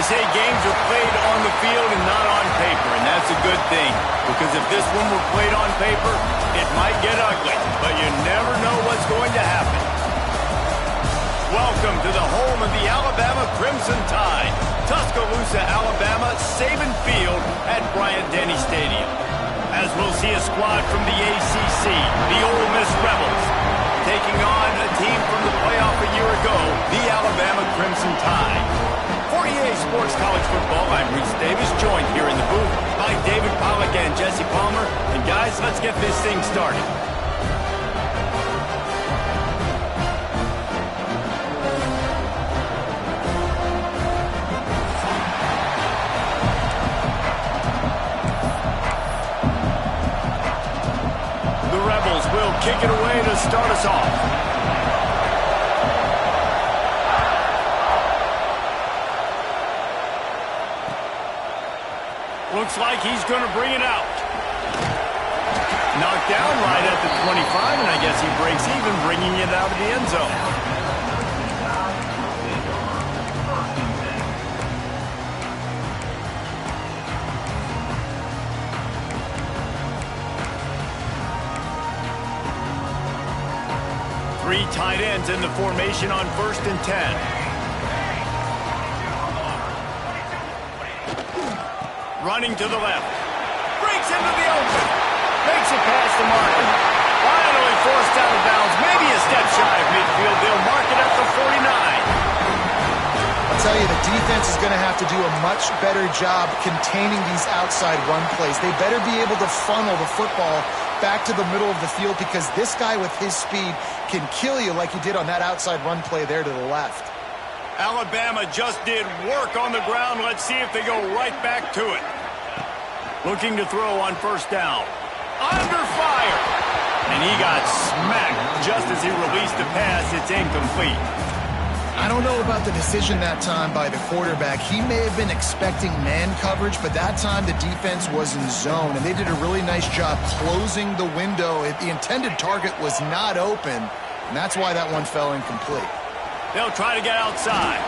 say games are played on the field and not on paper, and that's a good thing. Because if this one were played on paper, it might get ugly, but you never know what's going to happen. Welcome to the home of the Alabama Crimson Tide, Tuscaloosa, Alabama, Saban Field at Bryant-Denny Stadium. As we'll see a squad from the ACC, the Ole Miss Rebels, taking on a team from the playoff a year ago, the Alabama Crimson Tide. For EA Sports College Football, I'm Reese Davis, joined here in the booth by David Pollack and Jesse Palmer. And guys, let's get this thing started. The Rebels will kick it away to start us off. Looks like he's going to bring it out. Knocked down right at the 25, and I guess he breaks even, bringing it out of the end zone. Three tight ends in the formation on 1st and 10. Running to the left. Breaks into the open. Makes it past the marker. Finally forced out of bounds. Maybe a step shy of midfield. They'll mark it at the 49. I'll tell you, the defense is going to have to do a much better job containing these outside run plays. They better be able to funnel the football back to the middle of the field, because this guy with his speed can kill you like he did on that outside run play there to the left. Alabama just did work on the ground. Let's see if they go right back to it. Looking to throw on 1st down. Under fire. And he got smacked just as he released the pass. It's incomplete. I don't know about the decision that time by the quarterback. He may have been expecting man coverage, but that time the defense was in zone, and they did a really nice job closing the window. The intended target was not open, and that's why that one fell incomplete. They'll try to get outside.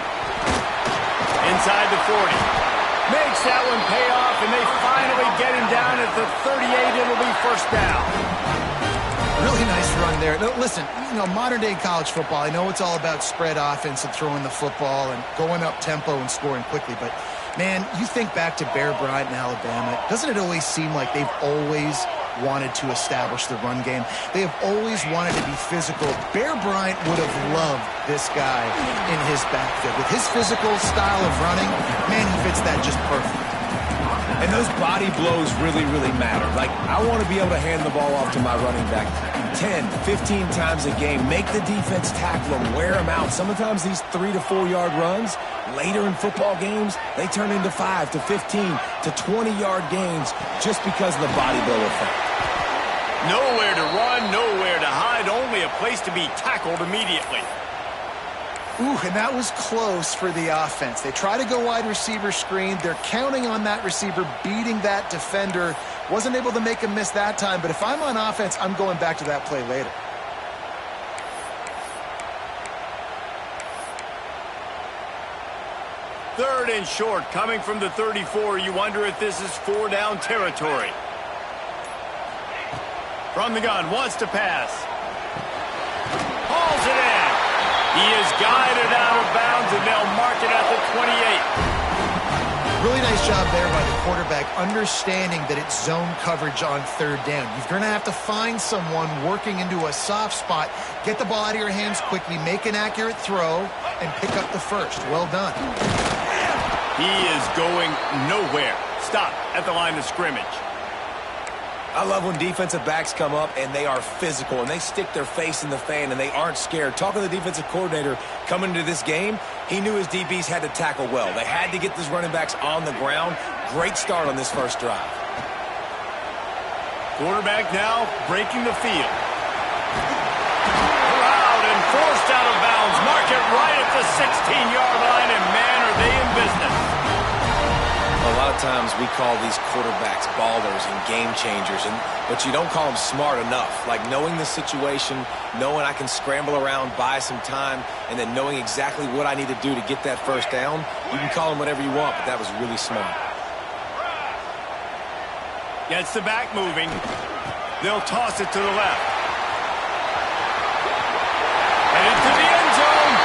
Inside the 40. Makes that one pay off, and they finally get him down at the 38. It'll be 1st down. Really nice run there. No, listen, modern-day college football, I know it's all about spread offense and throwing the football and going up tempo and scoring quickly, but, man, you think back to Bear Bryant in Alabama, doesn't it always seem like they've always wanted to establish the run game? They have always wanted to be physical. Bear Bryant would have loved this guy in his backfield. With his physical style of running, man, he fits that just perfect. And those body blows really, really matter. Like, I want to be able to hand the ball off to my running back 10, 15 times a game. Make the defense tackle him, wear him out. Sometimes these 3 to 4 yard runs, later in football games, they turn into 5 to 15 to 20-yard gains just because of the body blow effect. Nowhere to run, nowhere to hide, only a place to be tackled immediately. Ooh, and that was close for the offense. They try to go wide receiver screen. They're counting on that receiver beating that defender. Wasn't able to make him miss that time, but if I'm on offense, I'm going back to that play later. Third and short, coming from the 34. You wonder if this is 4 down territory. From the gun, wants to pass. Hauls it in. He is guided out of bounds, and they'll mark it at the 28. Really nice job there by the quarterback, understanding that it's zone coverage on 3rd down. You're going to have to find someone working into a soft spot, get the ball out of your hands quickly, make an accurate throw, and pick up the 1st. Well done. He is going nowhere. Stop at the line of scrimmage. I love when defensive backs come up and they are physical and they stick their face in the fan and they aren't scared. Talking to the defensive coordinator coming into this game, he knew his DBs had to tackle well. They had to get these running backs on the ground. Great start on this 1st drive. Quarterback now breaking the field. Corralled and forced out of bounds. Mark it right at the 16-yard line, and man, are they in business. A lot of times we call these quarterbacks ballers and game changers, but you don't call them smart enough. Like knowing the situation, knowing I can scramble around, buy some time, and then knowing exactly what I need to do to get that first down. You can call them whatever you want, but that was really smart. Gets the back moving. They'll toss it to the left. Headed to the end zone.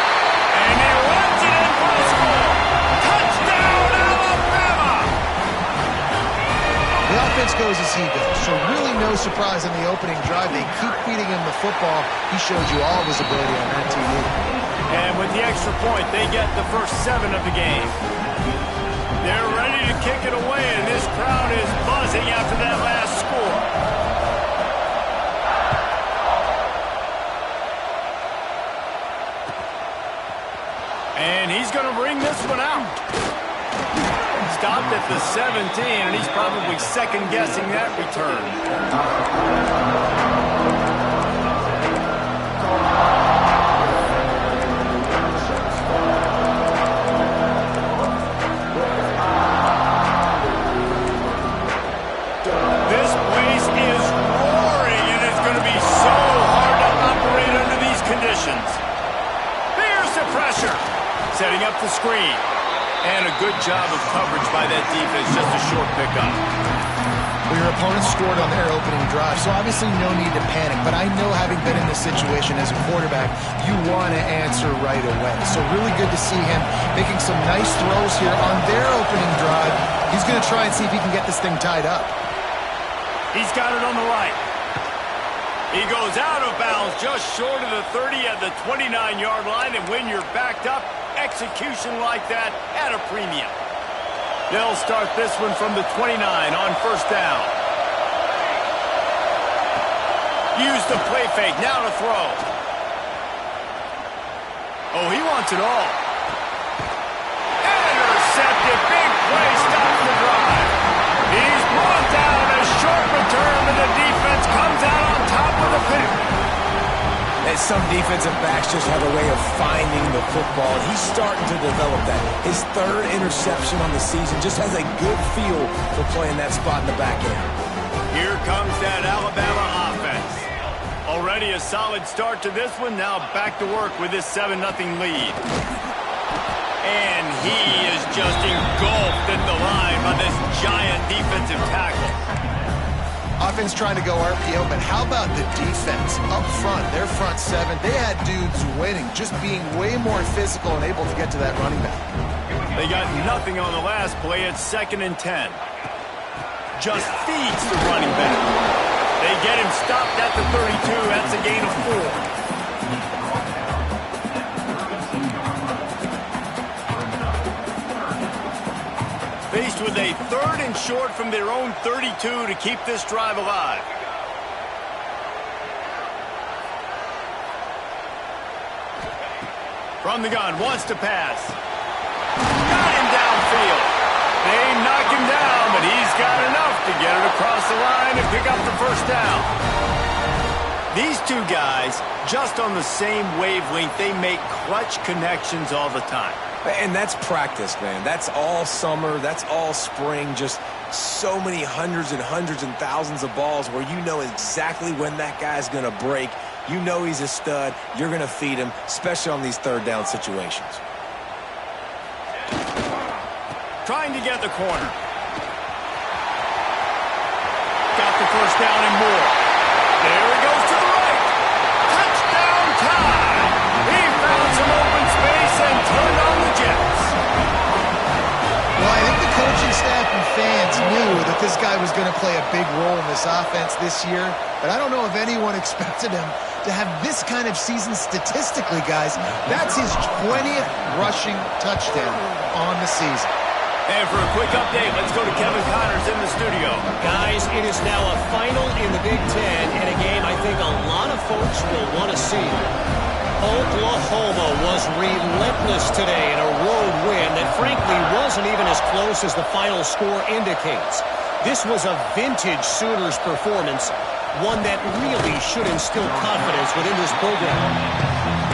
And he runs it in for a score. Touchdown, Alabama! The offense goes as he goes, so really no surprise on the opening drive. They keep feeding him the football. He showed you all of his ability on that TV. And with the extra point, they get the first 7 of the game. They're ready to kick it away, and this crowd is buzzing after that last score. And he's going to bring this one out. Stopped at the 17, and he's probably second-guessing that return. This place is roaring, and it's going to be so hard to operate under these conditions. There's the pressure. Setting up the screen. And a good job of coverage by that defense. Just a short pickup. Well, your opponent scored on their opening drive, so obviously no need to panic. But I know, having been in this situation as a quarterback, you want to answer right away. So really good to see him making some nice throws here on their opening drive. He's going to try and see if he can get this thing tied up. He's got it on the right. He goes out of bounds just short of the 30 at the 29-yard line. And when you're backed up, execution like that at a premium. They'll start this one from the 29 on first down. Use the play fake, now to throw. Oh, he wants it all. Intercepted, big play, stops the drive. He's brought down, a short return, and the defense comes out on top with a pick. And some defensive backs just have a way of finding the football, and he's starting to develop that. His 3rd interception on the season just has a good feel for playing that spot in the back end. Here comes that Alabama offense. Already a solid start to this one. Now back to work with this 7-0 lead. And he is just engulfed at the line by this giant defensive tackle. Offense trying to go RPO, but how about the defense? Up front, their front 7, they had dudes winning, just being way more physical and able to get to that running back. They got nothing on the last play. It's 2nd and 10. Just feeds the running back. They get him stopped at the 32. That's a gain of 4. Faced with a 3rd and short from their own 32 to keep this drive alive. From the gun, wants to pass. Got him downfield. They knock him down, but he's got enough to get it across the line and pick up the first down. These two guys, just on the same wavelength, they make clutch connections all the time. And that's practice, man. That's all summer. That's all spring. Just so many hundreds and thousands of balls where you know exactly when that guy's going to break. You know he's a stud. You're going to feed him, especially on these 3rd down situations. Trying to get the corner. Got the first down and more. There he goes to the right. Touchdown time. He found some open space and turned on the Jets. Well, I think the coaching staff and fans knew that this guy was going to play a big role in this offense this year, but I don't know if anyone expected him to have this kind of season statistically, guys. That's his 20th rushing touchdown on the season. And for a quick update, let's go to Kevin Connors in the studio. Guys, it is now a final in the Big Ten, and a game I think a lot of folks will want to see. Oklahoma was relentless today in a road win that frankly wasn't even as close as the final score indicates. This was a vintage Sooners performance, one that really should instill confidence within this program.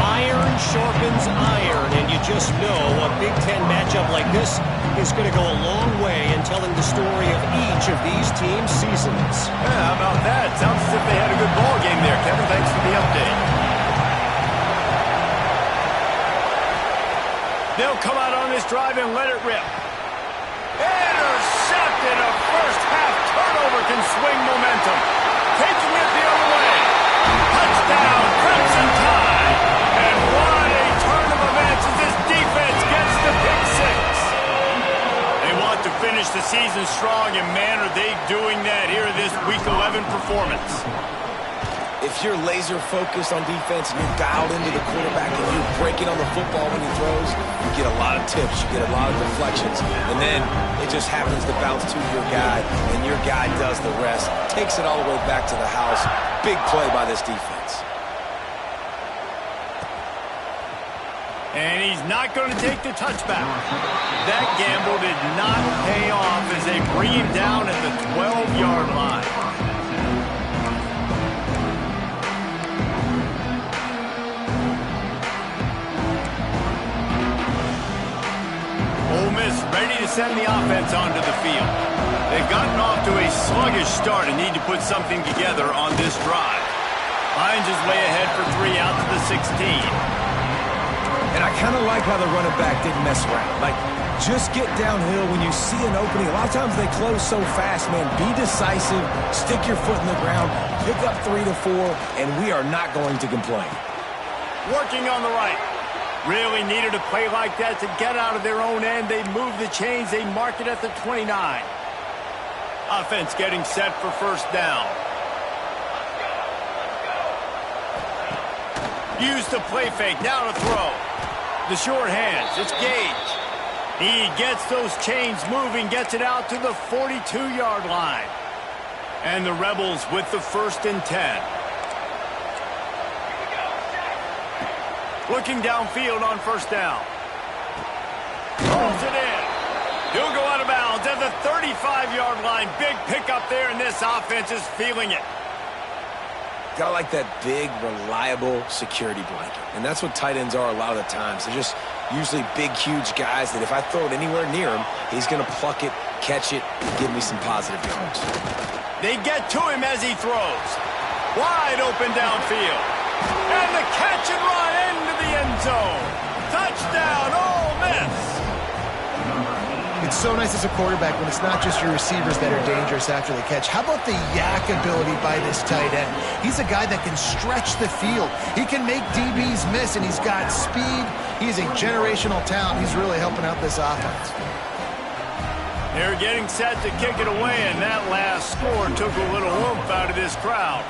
Iron sharpens iron, and you just know a Big Ten matchup like this is going to go a long way in telling the story of each of these teams' seasons. Yeah, how about that? Sounds as if they had a good ball game there, Kevin. Thanks for the update. They'll come out on this drive and let it rip. Intercepted. A first-half turnover can swing momentum. Taking it the other way. Touchdown, Crimson Tide. And what a turn of events as this defense gets the pick six. They want to finish the season strong, and man, are they doing that here in this Week 11 performance. If you're laser focused on defense and you're dialed into the quarterback and you're breaking on the football when he throws, you get a lot of tips, you get a lot of deflections, and then it just happens to bounce to your guy, and your guy does the rest, takes it all the way back to the house. Big play by this defense. And he's not going to take the touchback. That gamble did not pay off as they bring him down at the 12-yard line. Ole Miss ready to send the offense onto the field. They've gotten off to a sluggish start and need to put something together on this drive. Hines is way ahead for 3 out to the 16. And I kind of like how the running back didn't mess around. Like, just get downhill when you see an opening. A lot of times they close so fast, man. Be decisive, stick your foot in the ground, pick up 3 to 4, and we are not going to complain. Working on the right. Really needed a play like that to get out of their own end. They move the chains. They mark it at the 29. Offense getting set for first down. Use the play fake. Now to throw. The short hands. It's Gage. He gets those chains moving, gets it out to the 42-yard line. And the Rebels with the 1st and 10. Looking downfield on first down. Rolls it in. He'll go out of bounds at the 35-yard line. Big pickup there, and this offense is feeling it. Gotta like that big, reliable security blanket. And that's what tight ends are a lot of the times. They're just usually big, huge guys that if I throw it anywhere near him, he's going to pluck it, catch it, and give me some positive yards. They get to him as he throws. Wide open downfield. And the catch and run into the end zone. Touchdown, Ole Miss. It's so nice as a quarterback when it's not just your receivers that are dangerous after the catch. How about the yak ability by this tight end? He's a guy that can stretch the field. He can make DBs miss, and he's got speed. He's a generational talent. He's really helping out this offense. They're getting set to kick it away, and that last score took a little oomph out of this crowd.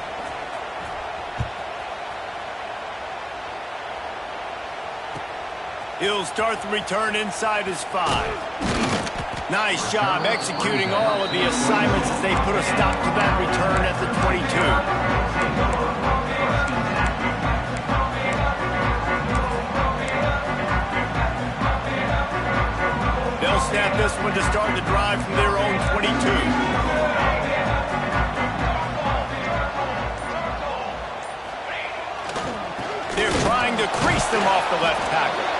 He'll start the return inside his 5. Nice job executing all of the assignments as they put a stop to that return at the 22. They'll snap this one to start the drive from their own 22. They're trying to crease them off the left tackle.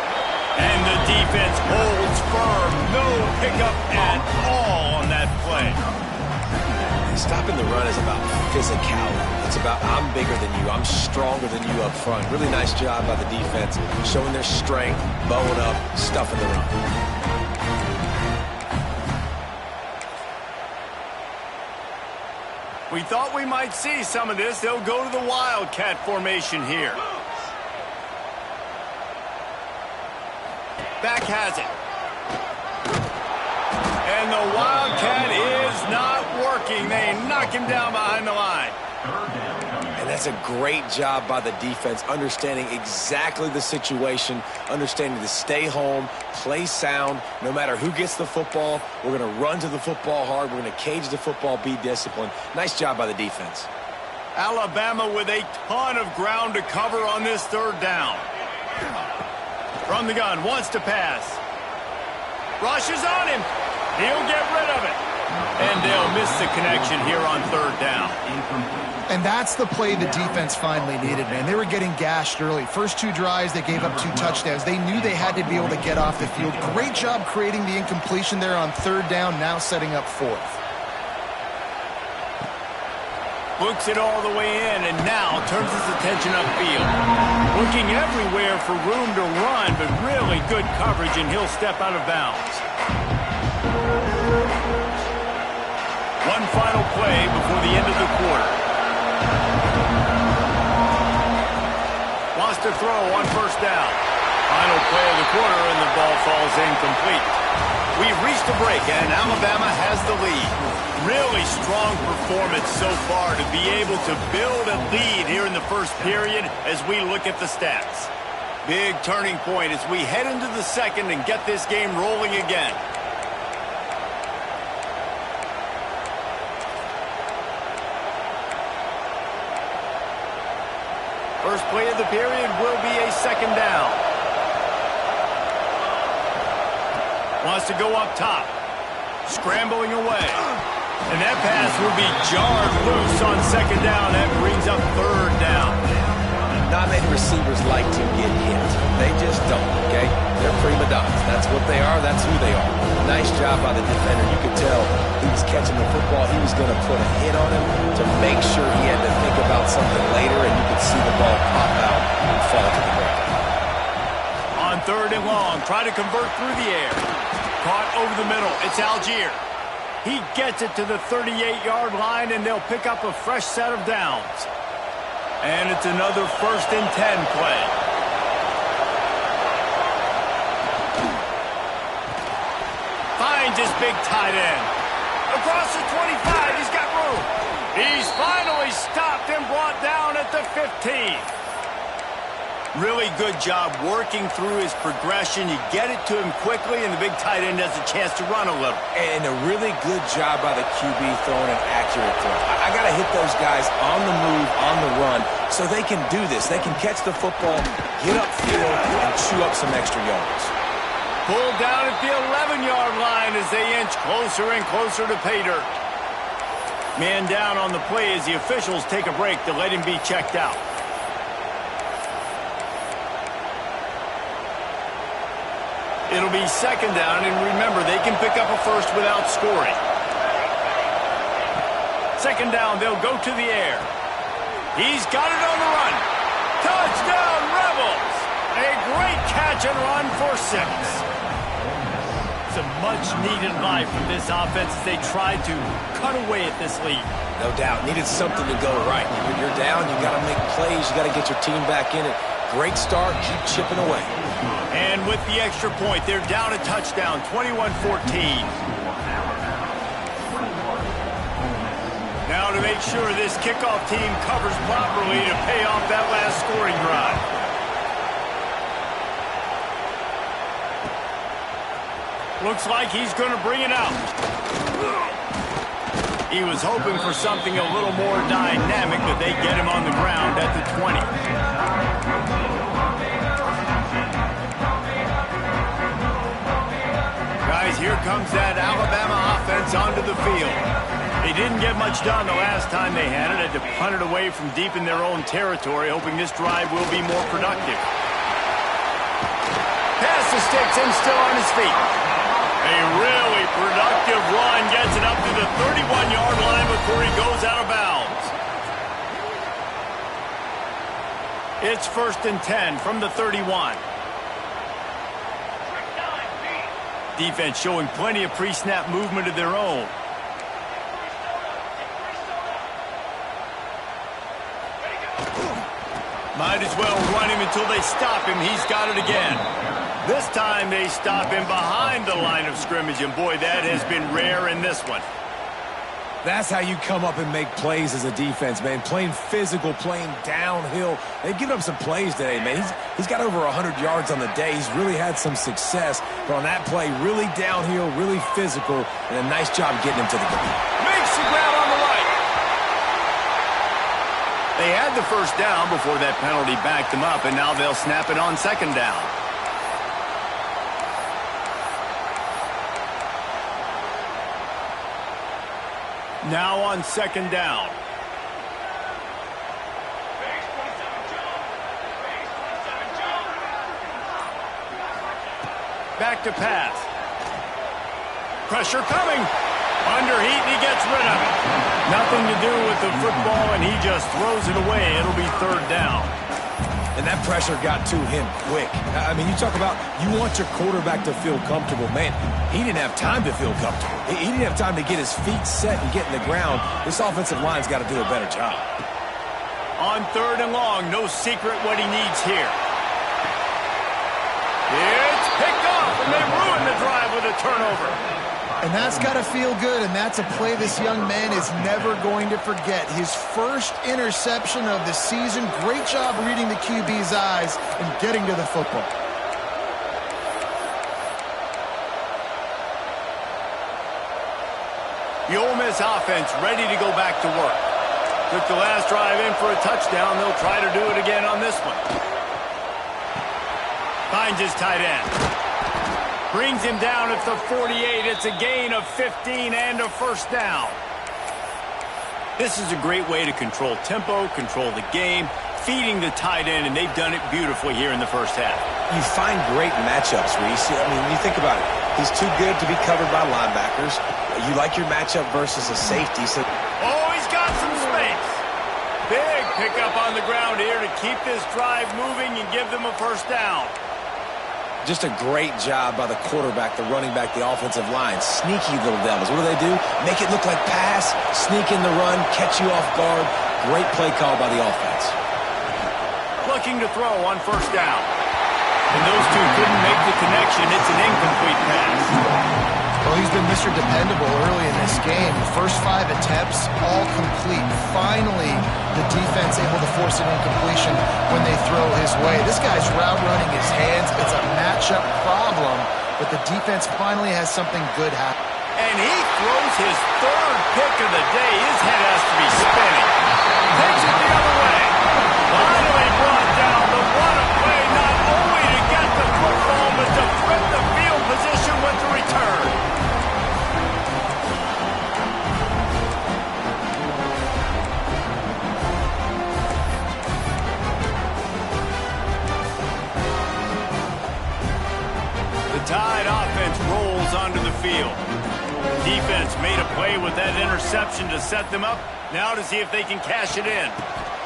And the defense holds firm. No pickup at all on that play. Stopping the run is about physicality. It's about I'm bigger than you. I'm stronger than you up front. Really nice job by the defense, showing their strength, bowing up, stuffing the run. We thought we might see some of this. They'll go to the Wildcat formation here. Back has it. And the Wildcat is not working. They knock him down behind the line. And that's a great job by the defense, understanding exactly the situation, understanding to stay home, play sound. No matter who gets the football, we're going to run to the football hard. We're going to cage the football, be disciplined. Nice job by the defense. Alabama with a ton of ground to cover on this 3rd down. From the gun, wants to pass. Rush is on him. He'll get rid of it. And they'll miss the connection here on 3rd down. And that's the play the defense finally needed, man. They were getting gashed early. First 2 drives, they gave up 2 touchdowns. They knew they had to be able to get off the field. Great job creating the incompletion there on 3rd down, now setting up 4th. Looks it all the way in, and now turns his attention upfield. Looking everywhere for room to run, but really good coverage, and he'll step out of bounds. One final play before the end of the quarter. Wants to throw on 1st down. Final play of the quarter, and the ball falls incomplete. We've reached a break, and Alabama has the lead. Really strong performance so far to be able to build a lead here in the 1st period as we look at the stats. Big turning point as we head into the 2nd and get this game rolling again. First play of the period will be a 2nd down. Wants to go up top. Scrambling away. And that pass will be jarred loose on 2nd down. That brings up 3rd down. Not many receivers like to get hit. They just don't, okay? They're prima donnas. That's what they are. That's who they are. Nice job by the defender. You could tell he was catching the football. He was going to put a hit on him to make sure he had to think about something later, and you could see the ball pop out and fall to the ground. On 3rd and long, try to convert through the air. Caught over the middle. It's Algier. He gets it to the 38-yard line, and they'll pick up a fresh set of downs. And it's another 1st and 10 play. Finds his big tight end. Across the 25, he's got room. He's finally stopped and brought down at the 15. Really good job working through his progression. You get it to him quickly, and the big tight end has a chance to run a little. And a really good job by the QB throwing an accurate throw. I got to hit those guys on the move, on the run, so they can do this. They can catch the football, get upfield, and chew up some extra yards. Pulled down at the 11-yard line as they inch closer and closer to pay dirt. Man down on the play as the officials take a break to let him be checked out. It'll be 2nd down, and remember, they can pick up a 1st without scoring. 2nd down, they'll go to the air. He's got it on the run. Touchdown, Rebels! A great catch and run for 6. It's a much-needed life for this offense as they try to cut away at this lead. No doubt. Needed something to go right. When you're down, you got to make plays. You got to get your team back in it. Great start. Keep chipping away. And with the extra point, they're down a touchdown, 21-14. Now to make sure this kickoff team covers properly to pay off that last scoring drive. Looks like he's going to bring it out. He was hoping for something a little more dynamic, but they get him on the ground at the 20. Guys, here comes that Alabama offense onto the field. They didn't get much done the last time they had it. Had to punt it away from deep in their own territory, hoping this drive will be more productive. Pass the sticks and still on his feet. A really productive run gets it up to the 31-yard line before he goes out of bounds. It's 1st and 10 from the 31. Defense showing plenty of pre-snap movement of their own. Might as well run him until they stop him. He's got it again. This time they stop him behind the line of scrimmage, and boy, that has been rare in this one. That's how you come up and make plays as a defense, man. Playing physical, playing downhill. They've given up some plays today, man. He's got over 100 yards on the day. He's really had some success. But on that play, really downhill, really physical, and a nice job getting him to the goal. Makes the grab on the right. They had the 1st down before that penalty backed them up, and now they'll snap it on 2nd down. Now on 2nd down. back to pass. Pressure coming. Under heat, and he gets rid of it. Nothing to do with the football, and he just throws it away. It'll be third down. And that pressure got to him quick. I mean, you talk about you want your quarterback to feel comfortable. Man, he didn't have time to feel comfortable. He didn't have time to get his feet set and get in the ground. This offensive line's got to do a better job. On third and long, no secret what he needs here. It's picked off, and they ruin the drive with a turnover. And that's got to feel good, and that's a play this young man is never going to forget. His first interception of the season. Great job reading the QB's eyes and getting to the football. The Ole Miss offense ready to go back to work. Took the last drive in for a touchdown. They'll try to do it again on this one. Finds his tight end. Brings him down at the 48. It's a gain of 15 and a first down. This is a great way to control tempo, control the game, feeding the tight end, and they've done it beautifully here in the first half. You find great matchups, Reese. I mean, when you think about it, he's too good to be covered by linebackers. You like your matchup versus a safety. So, oh, he's got some space. Big pickup on the ground here to keep this drive moving and give them a first down. Just a great job by the quarterback, the running back, the offensive line. Sneaky little devils. What do? Make it look like pass, sneak in the run, catch you off guard. Great play call by the offense. Looking to throw on first down. And those two couldn't make the connection. It's an incomplete pass. Well, he's been Mr. Dependable early in this game. First 5 attempts, all complete. Finally, the defense able to force an incompletion when they throw his way. This guy's route running his hands. It's a matchup problem, but the defense finally has something good happen. And he throws his third pick of the day. His head has to be spinning. Takes it the other way. Finally brought down. The what a play, not only to get the football, but to flip the field position with the return. Tide offense rolls onto the field. Defense made a play with that interception to set them up. Now to see if they can cash it in.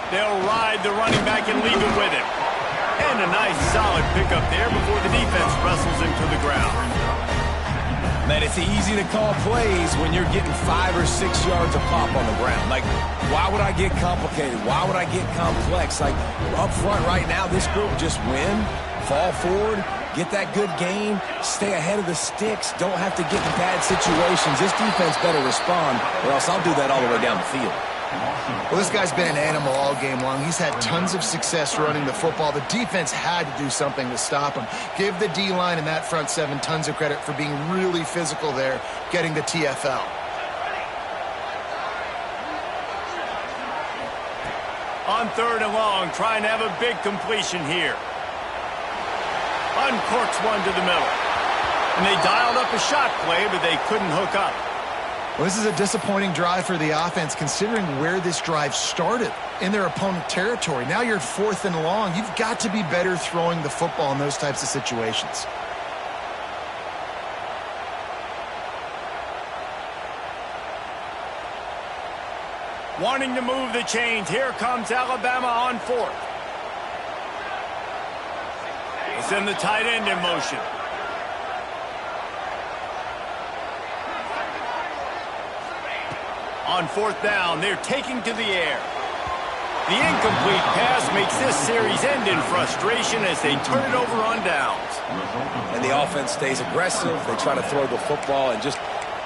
They'll ride the running back and leave it with him. And a nice solid pickup there before the defense wrestles him to the ground. Man, it's easy to call plays when you're getting 5 or 6 yards of pop on the ground. Like, why would I get complicated? Why would I get complex? Like, up front right now, this group just win, fall forward, get that good game, stay ahead of the sticks, don't have to get in bad situations. This defense better respond, or else I'll do that all the way down the field. Well, this guy's been an animal all game long. He's had tons of success running the football. The defense had to do something to stop him. Give the D-line and that front 7 tons of credit for being really physical there, getting the TFL. On third and long, trying to have a big completion here. Uncorks one to the middle. And they dialed up a shot play, but they couldn't hook up. Well, this is a disappointing drive for the offense, considering where this drive started, in their opponent territory. Now you're 4th and long. You've got to be better throwing the football in those types of situations. Wanting to move the chains. Here comes Alabama on 4th. They send the tight end in motion. On 4th down, they're taking to the air. The incomplete pass makes this series end in frustration as they turn it over on downs. And the offense stays aggressive. They try to throw the football and just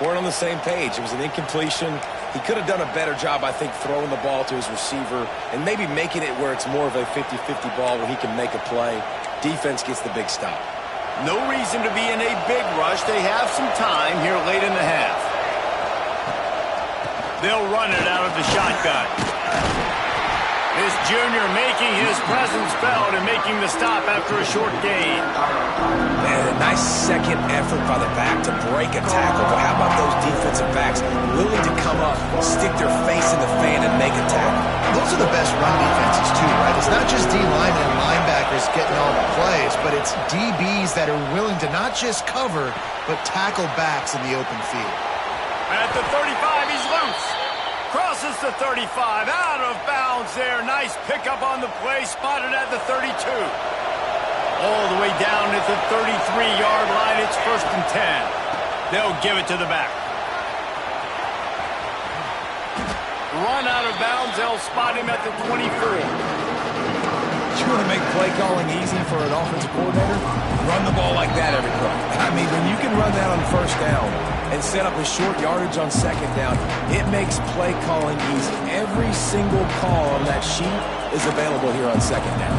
weren't on the same page. It was an incompletion. He could have done a better job, I think, throwing the ball to his receiver and maybe making it where it's more of a 50-50 ball where he can make a play. Defense gets the big stop. No reason to be in a big rush. They have some time here late in the half. They'll run it out of the shotgun. This junior making his presence felt and making the stop after a short gain. Man, a nice second effort by the back to break a tackle. But how about those defensive backs willing to come up, stick their face in the fan, and make a tackle? Those are the best run defenses, too, right? It's not just D-linemen and linebackers getting all the plays, but but it's DBs that are willing to not just cover, but tackle backs in the open field. At the 35, he's loose. Crosses the 35, out of bounds there. Nice pickup on the play, spotted at the 32. All the way down at the 33-yard line, it's 1st and 10. They'll give it to the back. Run out of bounds, they'll spot him at the 24. You want to make play calling easy for an offensive coordinator? Run the ball like that every play. I mean, when you can run that on 1st down and set up a short yardage on 2nd down, it makes play calling easy. Every single call on that sheet is available here on 2nd down.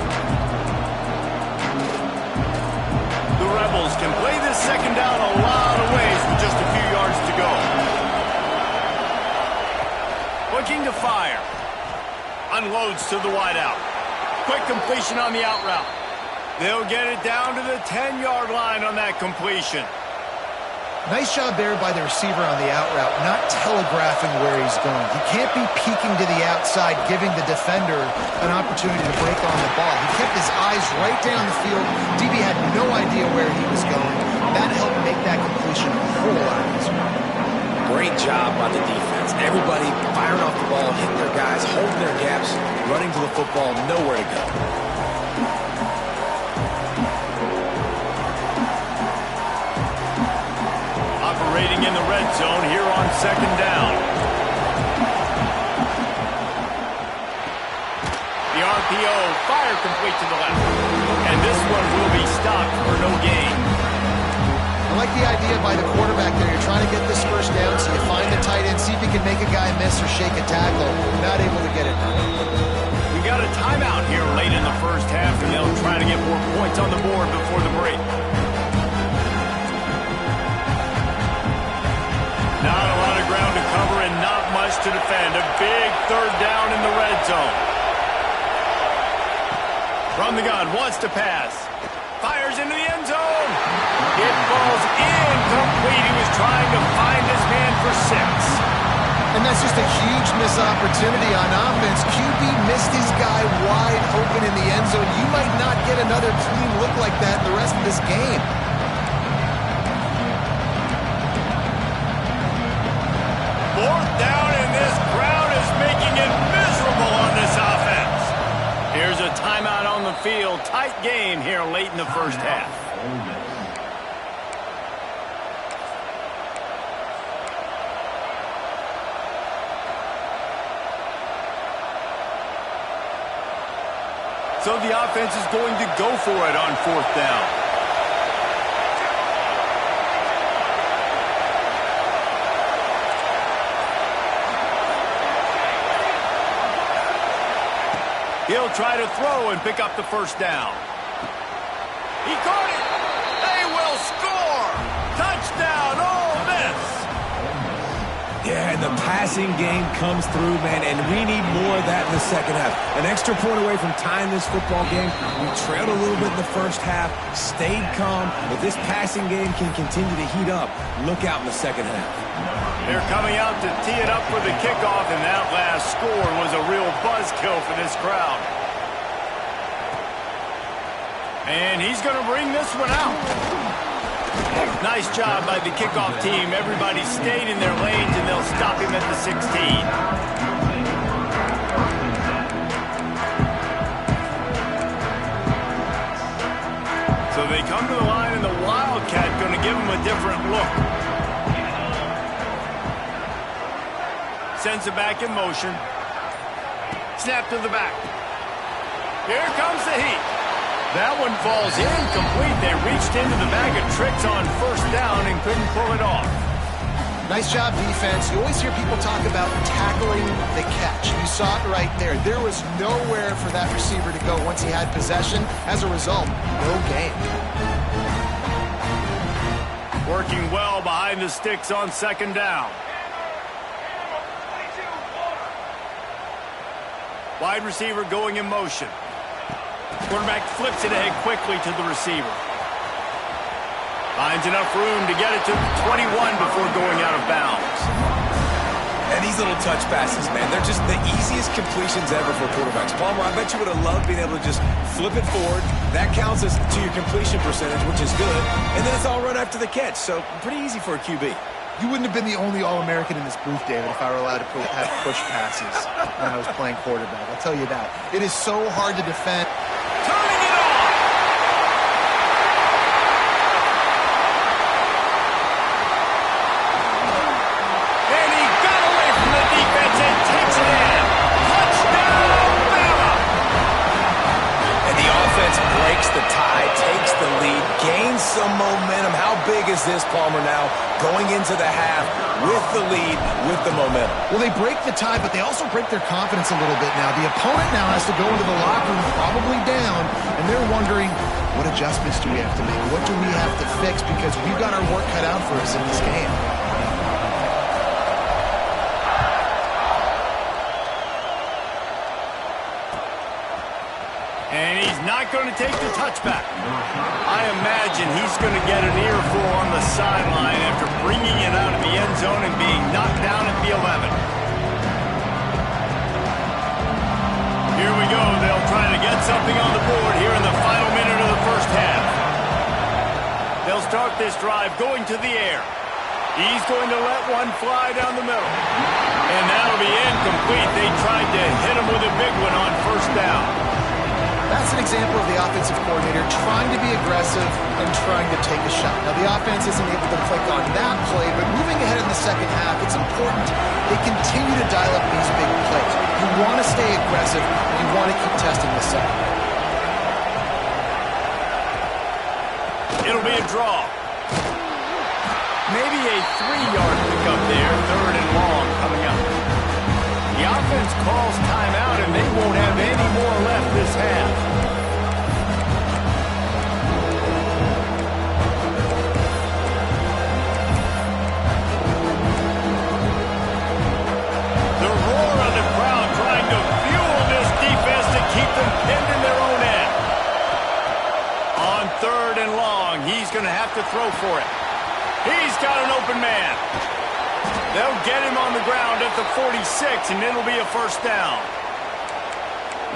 The Rebels can play this 2nd down a lot of ways with just a few yards to go. Looking to fire. Unloads to the wideout. Quick completion on the out route. They'll get it down to the 10-yard line on that completion. Nice job there by the receiver on the out route, not telegraphing where he's going. He can't be peeking to the outside, giving the defender an opportunity to break on the ball. He kept his eyes right down the field. DB had no idea where he was going. That helped make that completion a whole lot easier. Great job by the defense. Everybody firing off the ball, hitting their guys, holding their gaps, running to the football, nowhere to go. Operating in the red zone here on 2nd down. The RPO, fire complete to the left. And this one will be stopped for no gain. I like the idea by the quarterback there. You're trying to get this 1st down, so you find the tight end, see if you can make a guy miss or shake a tackle. Not able to get it done. We got a timeout here late in the 1st half, and they'll try to get more points on the board before the break. Not a lot of ground to cover and not much to defend. A big 3rd down in the red zone. From the gun, wants to pass. Fires into the end zone. It falls incomplete. He was trying to find his man for 6. And that's just a huge missed opportunity on offense. QB missed his guy wide open in the end zone. You might not get another clean look like that in the rest of this game. 4th down, and this crowd is making it miserable on this offense. Here's a timeout on the field. Tight game here late in the 1st half. So the offense is going to go for it on 4th down. He'll try to throw and pick up the 1st down. He caught it. They will score. Touchdown, Ole Miss. Yeah, and the passing game comes through, man, and we need more of that in the 2nd half. An extra point away from tying this football game. We trailed a little bit in the 1st half, stayed calm, but this passing game can continue to heat up. Look out in the 2nd half. They're coming out to tee it up for the kickoff, and that last score was a real buzzkill for this crowd. And he's going to bring this one out. Nice job by the kickoff team. Everybody stayed in their lanes, and they'll stop him at the 16. So they come to the line, and the Wildcat going to give him a different look. Sends it back in motion. Snap to the back. Here comes the heat. That one falls incomplete. They reached into the bag of tricks on 1st down and couldn't pull it off. Nice job, defense. You always hear people talk about tackling the catch. You saw it right there. There was nowhere for that receiver to go once he had possession. As a result, no gain. Working well behind the sticks on 2nd down. Wide receiver going in motion. Quarterback flips it ahead quickly to the receiver. Finds enough room to get it to the 21 before going out of bounds. And these little touch passes, man, they're just the easiest completions ever for quarterbacks. Palmer, I bet you would have loved being able to just flip it forward, That counts as to your completion percentage, which is good. And then it's all run after the catch, so pretty easy for a QB. You wouldn't have been the only All-American in this booth, David, if I were allowed to have push passes when I was playing quarterback. I'll tell you that. It is so hard to defend. Turning it on! And he got away from the defense and takes it in. Touchdown, Bama! And the offense breaks the tie, takes the lead, gains some momentum. How big is this, Palmer, now? Going into the half with the lead, with the momentum. Well, they break the tie, but they also break their confidence a little bit now. The opponent now has to go into the locker room probably down, and they're wondering, what adjustments do we have to make? What do we have to fix? Because we've got our work cut out for us in this game. And he's not going to take the touchback. I imagine he's going to get an earful on the sideline after bringing it out of the end zone and being knocked down at the 11. Here we go. They'll try to get something on the board here in the final minute of the first half. They'll start this drive going to the air. He's going to let one fly down the middle. And that'll be incomplete. They tried to hit him with a big one on first down. That's an example of the offensive coordinator trying to be aggressive and trying to take a shot. Now, the offense isn't able to click on that play, but moving ahead in the second half, it's important they continue to dial up these big plays. You want to stay aggressive. You want to keep testing this out. It'll be a draw. Maybe a 3-yard pickup there, third and long coming up. The offense calls timeout, and they won't have any more left this half. The roar of the crowd trying to fuel this defense to keep them pinned in their own end. On third and long, he's going to have to throw for it. He's got an open man. They'll get him on the ground at the 46, and it'll be a first down.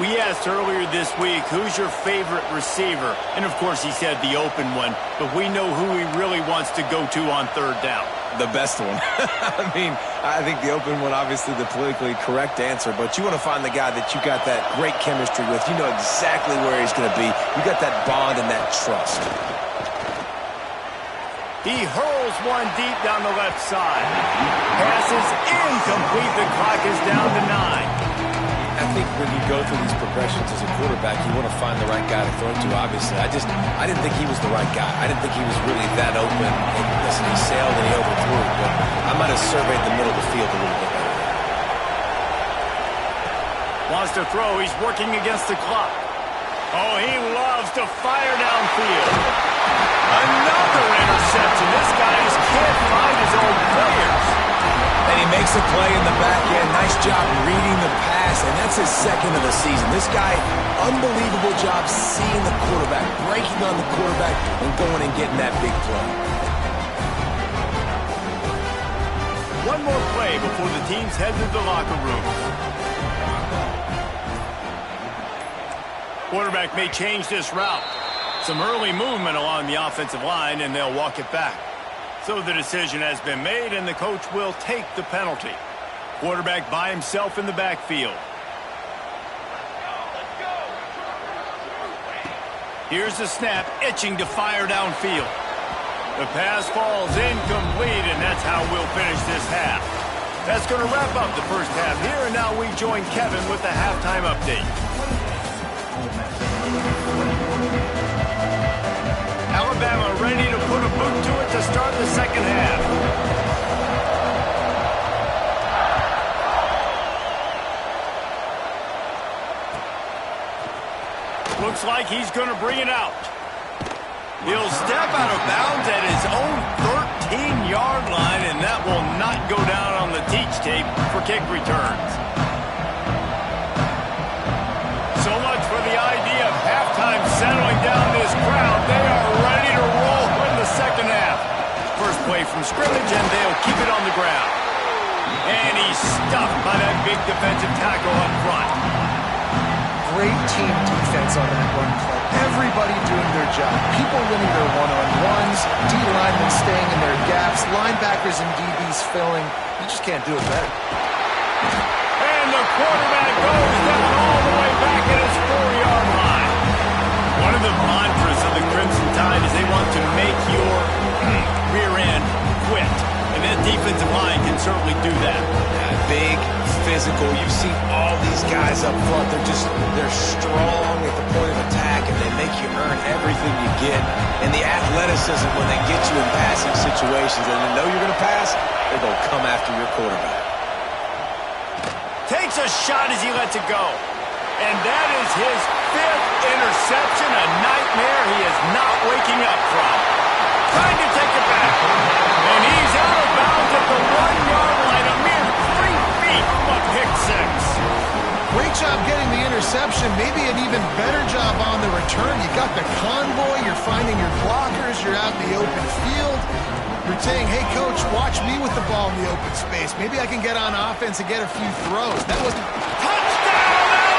We asked earlier this week, who's your favorite receiver? And, of course, he said the open one, but we know who he really wants to go to on third down. The best one. I mean, I think the open one, obviously the politically correct answer, but you want to find the guy that you got that great chemistry with. You know exactly where he's going to be. You got that bond and that trust. He hurls one deep down the left side. Pass is incomplete. The clock is down to 9. I think when you go through these progressions as a quarterback, you want to find the right guy to throw to, obviously. I didn't think he was the right guy. I didn't think he was really that open. And listen, he sailed and he overthrew, but I might have surveyed the middle of the field a little bit better. Wants to throw. He's working against the clock. Oh, he loves to fire downfield. Another interception. This guy just can't find his own players. And he makes a play in the back end. Nice job reading the pass, and that's his second of the season. This guy, unbelievable job seeing the quarterback, breaking on the quarterback, and going and getting that big play. One more play before the teams head to the locker room. Quarterback may change this route. Some early movement along the offensive line, and they'll walk it back. So the decision has been made, and the coach will take the penalty. Quarterback by himself in the backfield. Here's the snap, itching to fire downfield. The pass falls incomplete, and that's how we'll finish this half. That's going to wrap up the first half here, and now we join Kevin with the halftime update. Alabama ready to put a boot to it to start the second half. Looks like he's going to bring it out. He'll step out of bounds at his own 13-yard line, and that will not go down on the teach tape for kick returns. So much for the idea of halftime settling down this crowd. They are ready to roll in the second half. First play from scrimmage, and they'll keep it on the ground. And he's stuffed by that big defensive tackle up front. Great team defense on that run play. Everybody job. People winning their one-on-ones, D linemen staying in their gaps, linebackers and DBs filling. You just can't do it better. And the quarterback goes down all the way back at his 4-yard line. One of the mantras of the Crimson Tide is they want to make your rear end quit. And that defensive line can certainly do that. Big, physical. You've seen all these guys up front. They're strong at the point of attack, and they make you earn everything you get. And the athleticism when they get you in passing situations and they know you're going to pass, they're going to come after your quarterback. Takes a shot as he lets it go. And that is his 5th interception, a nightmare he is not waking up from. Trying to take it back. And he's out of bounds at the 1-yard line, a mere 3 feet from a pick six. Great job getting the interception. Maybe an even better job on the return. You got the convoy. You're finding your blockers. You're out in the open field. You're saying, hey, coach, watch me with the ball in the open space. Maybe I can get on offense and get a few throws. That was touchdown,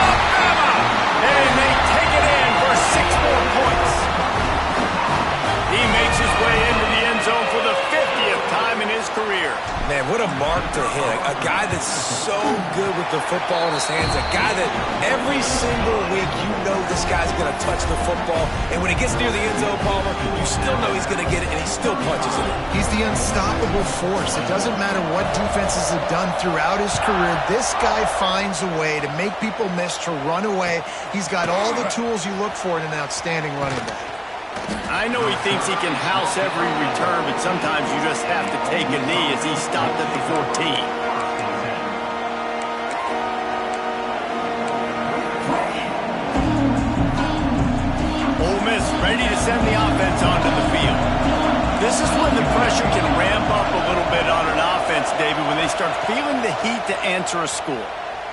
Alabama! And they take it in for 6 more points. He makes his way into the end zone for the 50th time in his career. Man, what a mark to hit. A guy that's so good with the football in his hands. A guy that every single week you know this guy's going to touch the football. And when he gets near the end zone, Palmer, you still know he's going to get it, and he still punches it. He's the unstoppable force. It doesn't matter what defenses have done throughout his career. This guy finds a way to make people miss, to run away. He's got all the tools you look for in an outstanding running back. I know he thinks he can house every return, but sometimes you just have to take a knee as he stopped at the 14. Ole Miss ready to send the offense onto the field. This is when the pressure can ramp up a little bit on an offense, David, when they start feeling the heat to answer a score.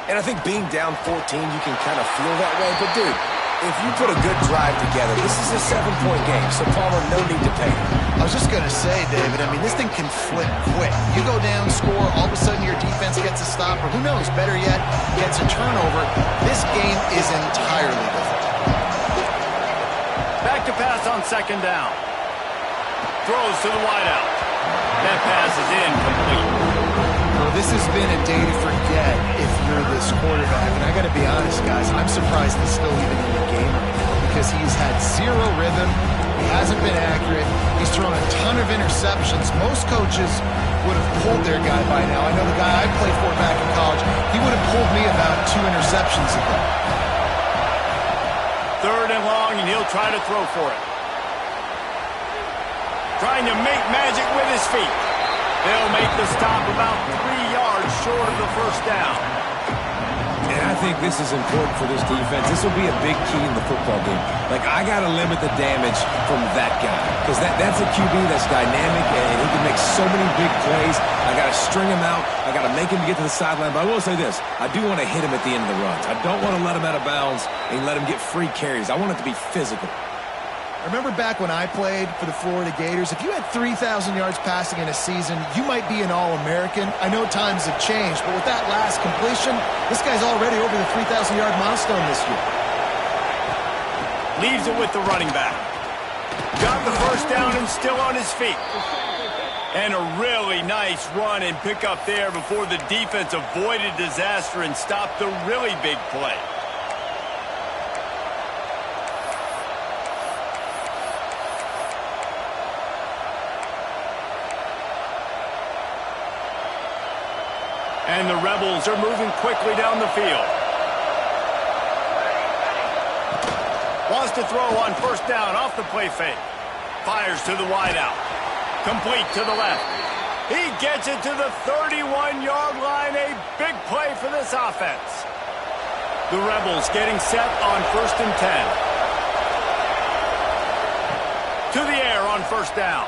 And I think being down 14, you can kind of feel that way. But, dude, if you put a good drive together, this is a 7-point game, so Palmer, no need to panic. I was just going to say, David, I mean, this thing can flip quick. You go down, score, all of a sudden your defense gets a stop, or who knows, better yet, gets a turnover. This game is entirely different. Back to pass on 2nd down. Throws to the wideout. That pass is incomplete. Well, this has been a day to forget if you're this quarterback. And I got to be honest, guys, I'm surprised he's still even in the game right now because he's had 0 rhythm. He hasn't been accurate. He's thrown a ton of interceptions. Most coaches would have pulled their guy by now. I know the guy I played for back in college, he would have pulled me about 2 interceptions ago. 3rd and long, and he'll try to throw for it. Trying to make magic with his feet. They'll make the stop about 3 yards short of the 1st down. And I think this is important for this defense. This will be a big key in the football game. Like, I got to limit the damage from that guy because that's a QB that's dynamic and he can make so many big plays. I got to string him out. I got to make him get to the sideline. But I will say this. I do want to hit him at the end of the runs. I don't want to let him out of bounds and let him get free carries. I want it to be physical. Remember back when I played for the Florida Gators, if you had 3,000 yards passing in a season, you might be an All-American. I know times have changed, but with that last completion, this guy's already over the 3,000-yard milestone this year. Leaves it with the running back. Got the 1st down and still on his feet. And a really nice run and pick up there before the defense avoided disaster and stopped the really big play. And the Rebels are moving quickly down the field. Wants to throw on 1st down off the play fake. Fires to the wideout. Complete to the left. He gets it to the 31-yard line. A big play for this offense. The Rebels getting set on 1st and 10. To the air on 1st down.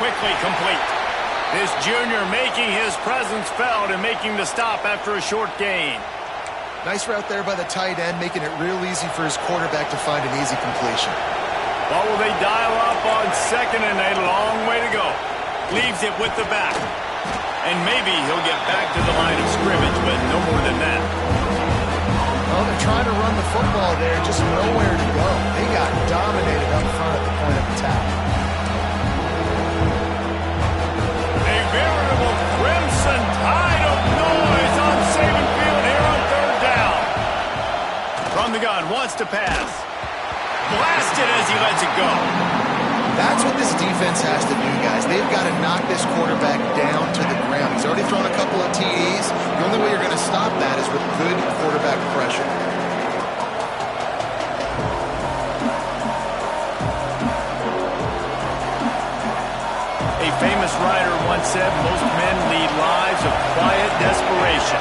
Quickly complete. This junior making his presence felt and making the stop after a short gain. Nice route there by the tight end, making it real easy for his quarterback to find an easy completion. What will they dial up on 2nd and a long way to go? Leaves it with the back. And maybe he'll get back to the line of scrimmage, but no more than that. Well, they're trying to run the football there, just nowhere to go. They got dominated as he lets it go. That's what this defense has to do, guys. They've got to knock this quarterback down to the ground. He's already thrown a couple of TDs. The only way you're going to stop that is with good quarterback pressure. A famous writer once said, most men lead lives of quiet desperation.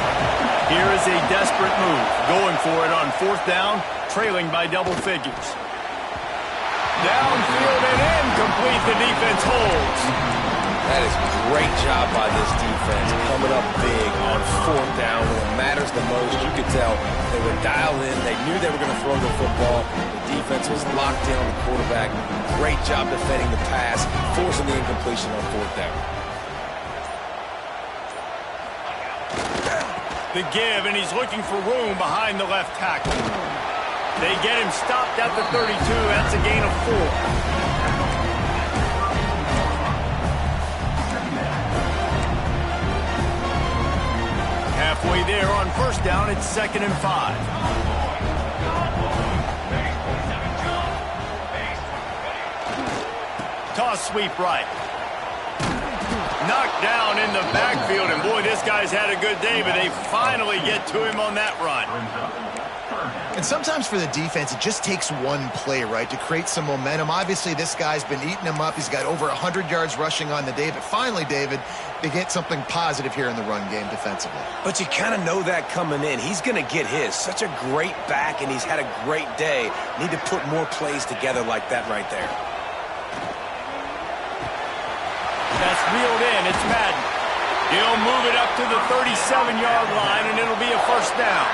Here is a desperate move, going for it on 4th down, trailing by double figures. Downfield and incomplete, the defense holds. That is a great job by this defense, coming up big on 4th down when it matters the most. You could tell they were dialed in. They knew they were going to throw the football. The defense was locked in on the quarterback. Great job defending the pass, forcing the incompletion on 4th down. The give, and he's looking for room behind the left tackle. They get him stopped at the 32. That's a gain of 4. Halfway there on 1st down, it's 2nd and 5. Toss sweep right. Knocked down in the backfield, and boy, this guy's had a good day, but they finally get to him on that run. And sometimes for the defense, it just takes one play, right, to create some momentum. Obviously, this guy's been eating him up. He's got over 100 yards rushing on the day. But finally, David, they get something positive here in the run game defensively. But you kind of know that coming in. He's going to get his. Such a great back, and he's had a great day. Need to put more plays together like that right there. That's reeled in. It's Madden. He'll move it up to the 37-yard line, and it'll be a 1st down.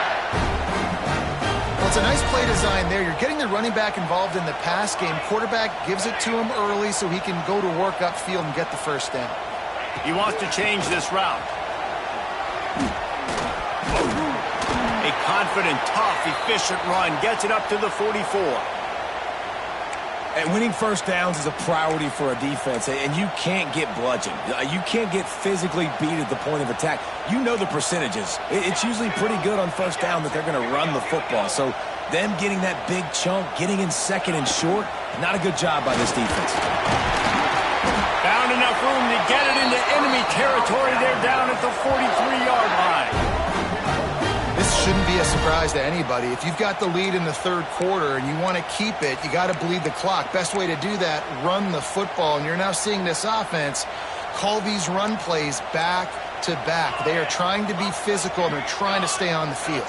Well, it's a nice play design there. You're getting the running back involved in the pass game. Quarterback gives it to him early so he can go to work upfield and get the 1st down. He wants to change this route. A confident, tough, efficient run. Gets it up to the 44. And winning 1st downs is a priority for a defense, and you can't get bludgeoned. You can't get physically beat at the point of attack. You know the percentages. It's usually pretty good on 1st down that they're going to run the football. So them getting that big chunk, getting in 2nd and short, not a good job by this defense. Found enough room to get it into enemy territory. They're down at the 43-yard line. This shouldn't be a surprise to anybody. If you've got the lead in the 3rd quarter and you want to keep it, you got to bleed the clock. Best way to do that, run the football. And you're now seeing this offense call these run plays back to back. They are trying to be physical, and they're trying to stay on the field.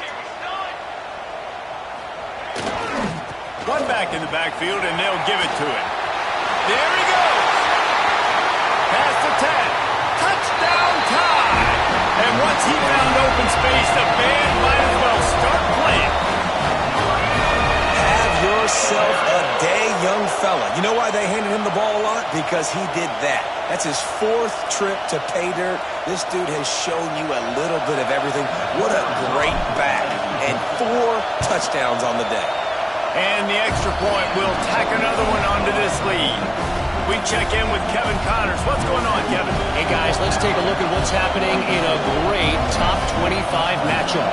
One back in the backfield, and they'll give it to him. There he goes. Past the 10. Touchdown time. And once he found open space, the band might as well start playing. Have yourself a day, young fella. You know why they handed him the ball a lot? Because he did that. That's his 4th trip to pay dirt. This dude has shown you a little bit of everything. What a great back. And 4 touchdowns on the day. And the extra point will tack another one onto this lead. We check in with Kevin Connors. What's going on, Kevin? Hey, guys, let's take a look at what's happening in a great top 25 matchup.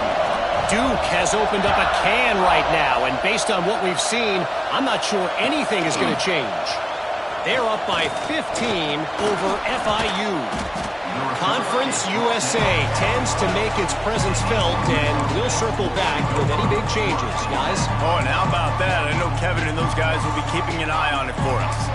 Duke has opened up a can right now, and based on what we've seen, I'm not sure anything is going to change. They're up by 15 over FIU. Conference USA tends to make its presence felt, and we'll circle back with any big changes, guys. Oh, and how about that? I know Kevin and those guys will be keeping an eye on it for us.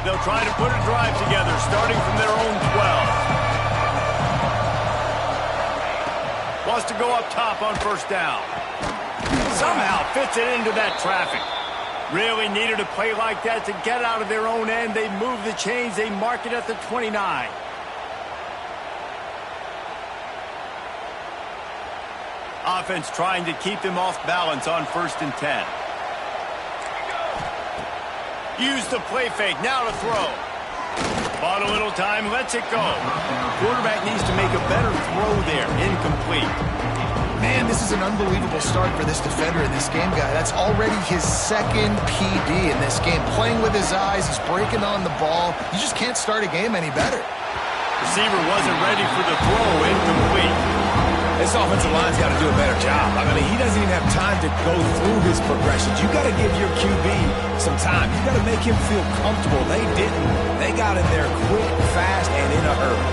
They'll try to put a drive together, starting from their own 12. Wants to go up top on 1st down. Somehow fits it into that traffic. Really needed a play like that to get out of their own end. They move the chains. They mark it at the 29. Offense trying to keep them off balance on 1st and 10. Use the play fake. Now to throw. Bought a little time. Lets it go. Quarterback needs to make a better throw there. Incomplete. Man, this is an unbelievable start for this defender in this game, guy. That's already his 2nd PD in this game. Playing with his eyes. He's breaking on the ball. You just can't start a game any better. Receiver wasn't ready for the throw. Incomplete. This offensive line's got to do a better job. I mean, he doesn't even have time to go through his progressions. You got to give your QB some time. You got to make him feel comfortable. They didn't. They got in there quick, fast, and in a hurry.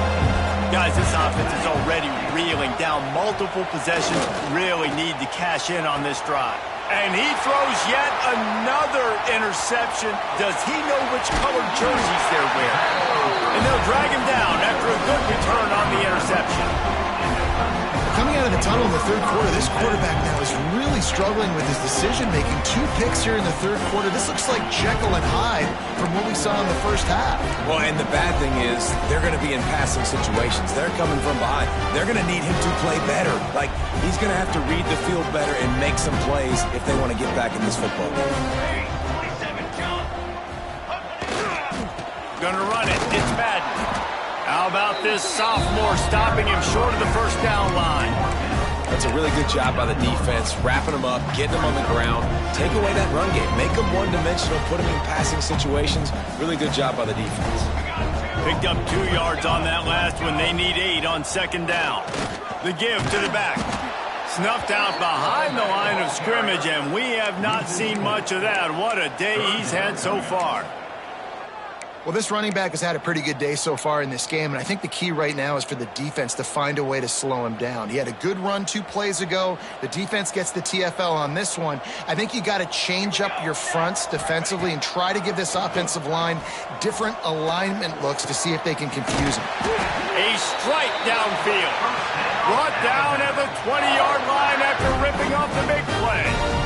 Guys, this offense is already reeling down multiple possessions. Really need to cash in on this drive. And he throws yet another interception. Does he know which colored jerseys they're wearing? And they'll drag him down after a good return on the interception. Coming out of the tunnel in the third quarter, this quarterback now is really struggling with his decision-making. 2 picks here in the third quarter. This looks like Jekyll and Hyde from what we saw in the first half. Well, and the bad thing is they're going to be in passing situations. They're coming from behind. They're going to need him to play better. Like, he's going to have to read the field better and make some plays if they want to get back in this football game. Gonna run it. It's Madden. How about this sophomore stopping him short of the first down line? That's a really good job by the defense, wrapping them up, getting them on the ground, take away that run game, make them one-dimensional, put them in passing situations. Really good job by the defense. Picked up 2 yards on that last one. They need 8 on second down. The give to the back. Snuffed out behind the line of scrimmage, and we have not seen much of that. What a day he's had so far. Well, this running back has had a pretty good day so far in this game, and I think the key right now is for the defense to find a way to slow him down. He had a good run 2 plays ago. The defense gets the TFL on this one. I think you got to change up your fronts defensively and try to give this offensive line different alignment looks to see if they can confuse him. A strike downfield. Brought down at the 20-yard line after ripping off the big play.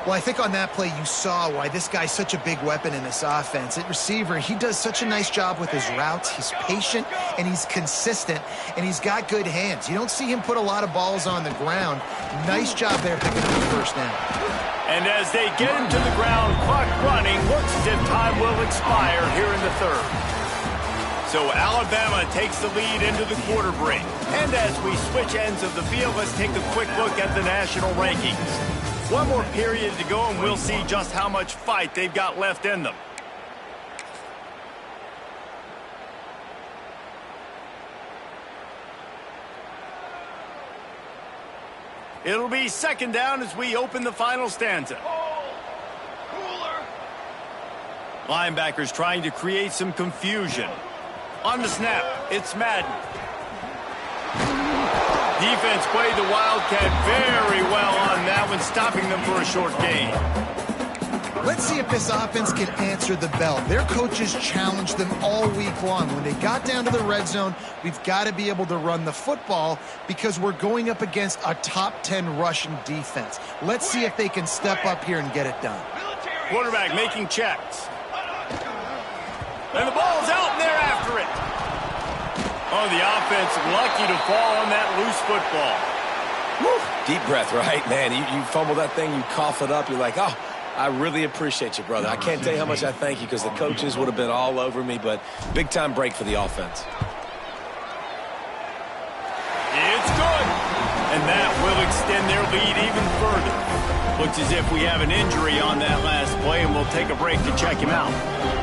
Well, I think on that play you saw why this guy's such a big weapon in this offense. At receiver, he does such a nice job with his routes. He's patient, and he's consistent, and he's got good hands. You don't see him put a lot of balls on the ground. Nice job there picking up the first down. And as they get him to the ground, clock running, looks as if time will expire here in the third. So Alabama takes the lead into the quarter break. And as we switch ends of the field, let's take a quick look at the national rankings. 1 more period to go, and we'll see just how much fight they've got left in them. It'll be second down as we open the final stanza. Linebackers trying to create some confusion. On the snap, it's Madden. Defense played the Wildcat very well on that one, stopping them for a short gain. Let's see if this offense can answer the bell. Their coaches challenged them all week long. When they got down to the red zone, we've got to be able to run the football because we're going up against a top 10 rushing defense. Let's see if they can step up here and get it done. Quarterback making checks. And the ball's out, and they're after it. Oh, the offense lucky to fall on that loose football. Woo. Deep breath, right? Man, you fumble that thing, you cough it up, you're like, oh, I really appreciate you, brother. I can't tell you how much I thank you because the coaches would have been all over me, but big-time break for the offense. It's good. And that will extend their lead even further. Looks as if we have an injury on that last play, and we'll take a break to check him out.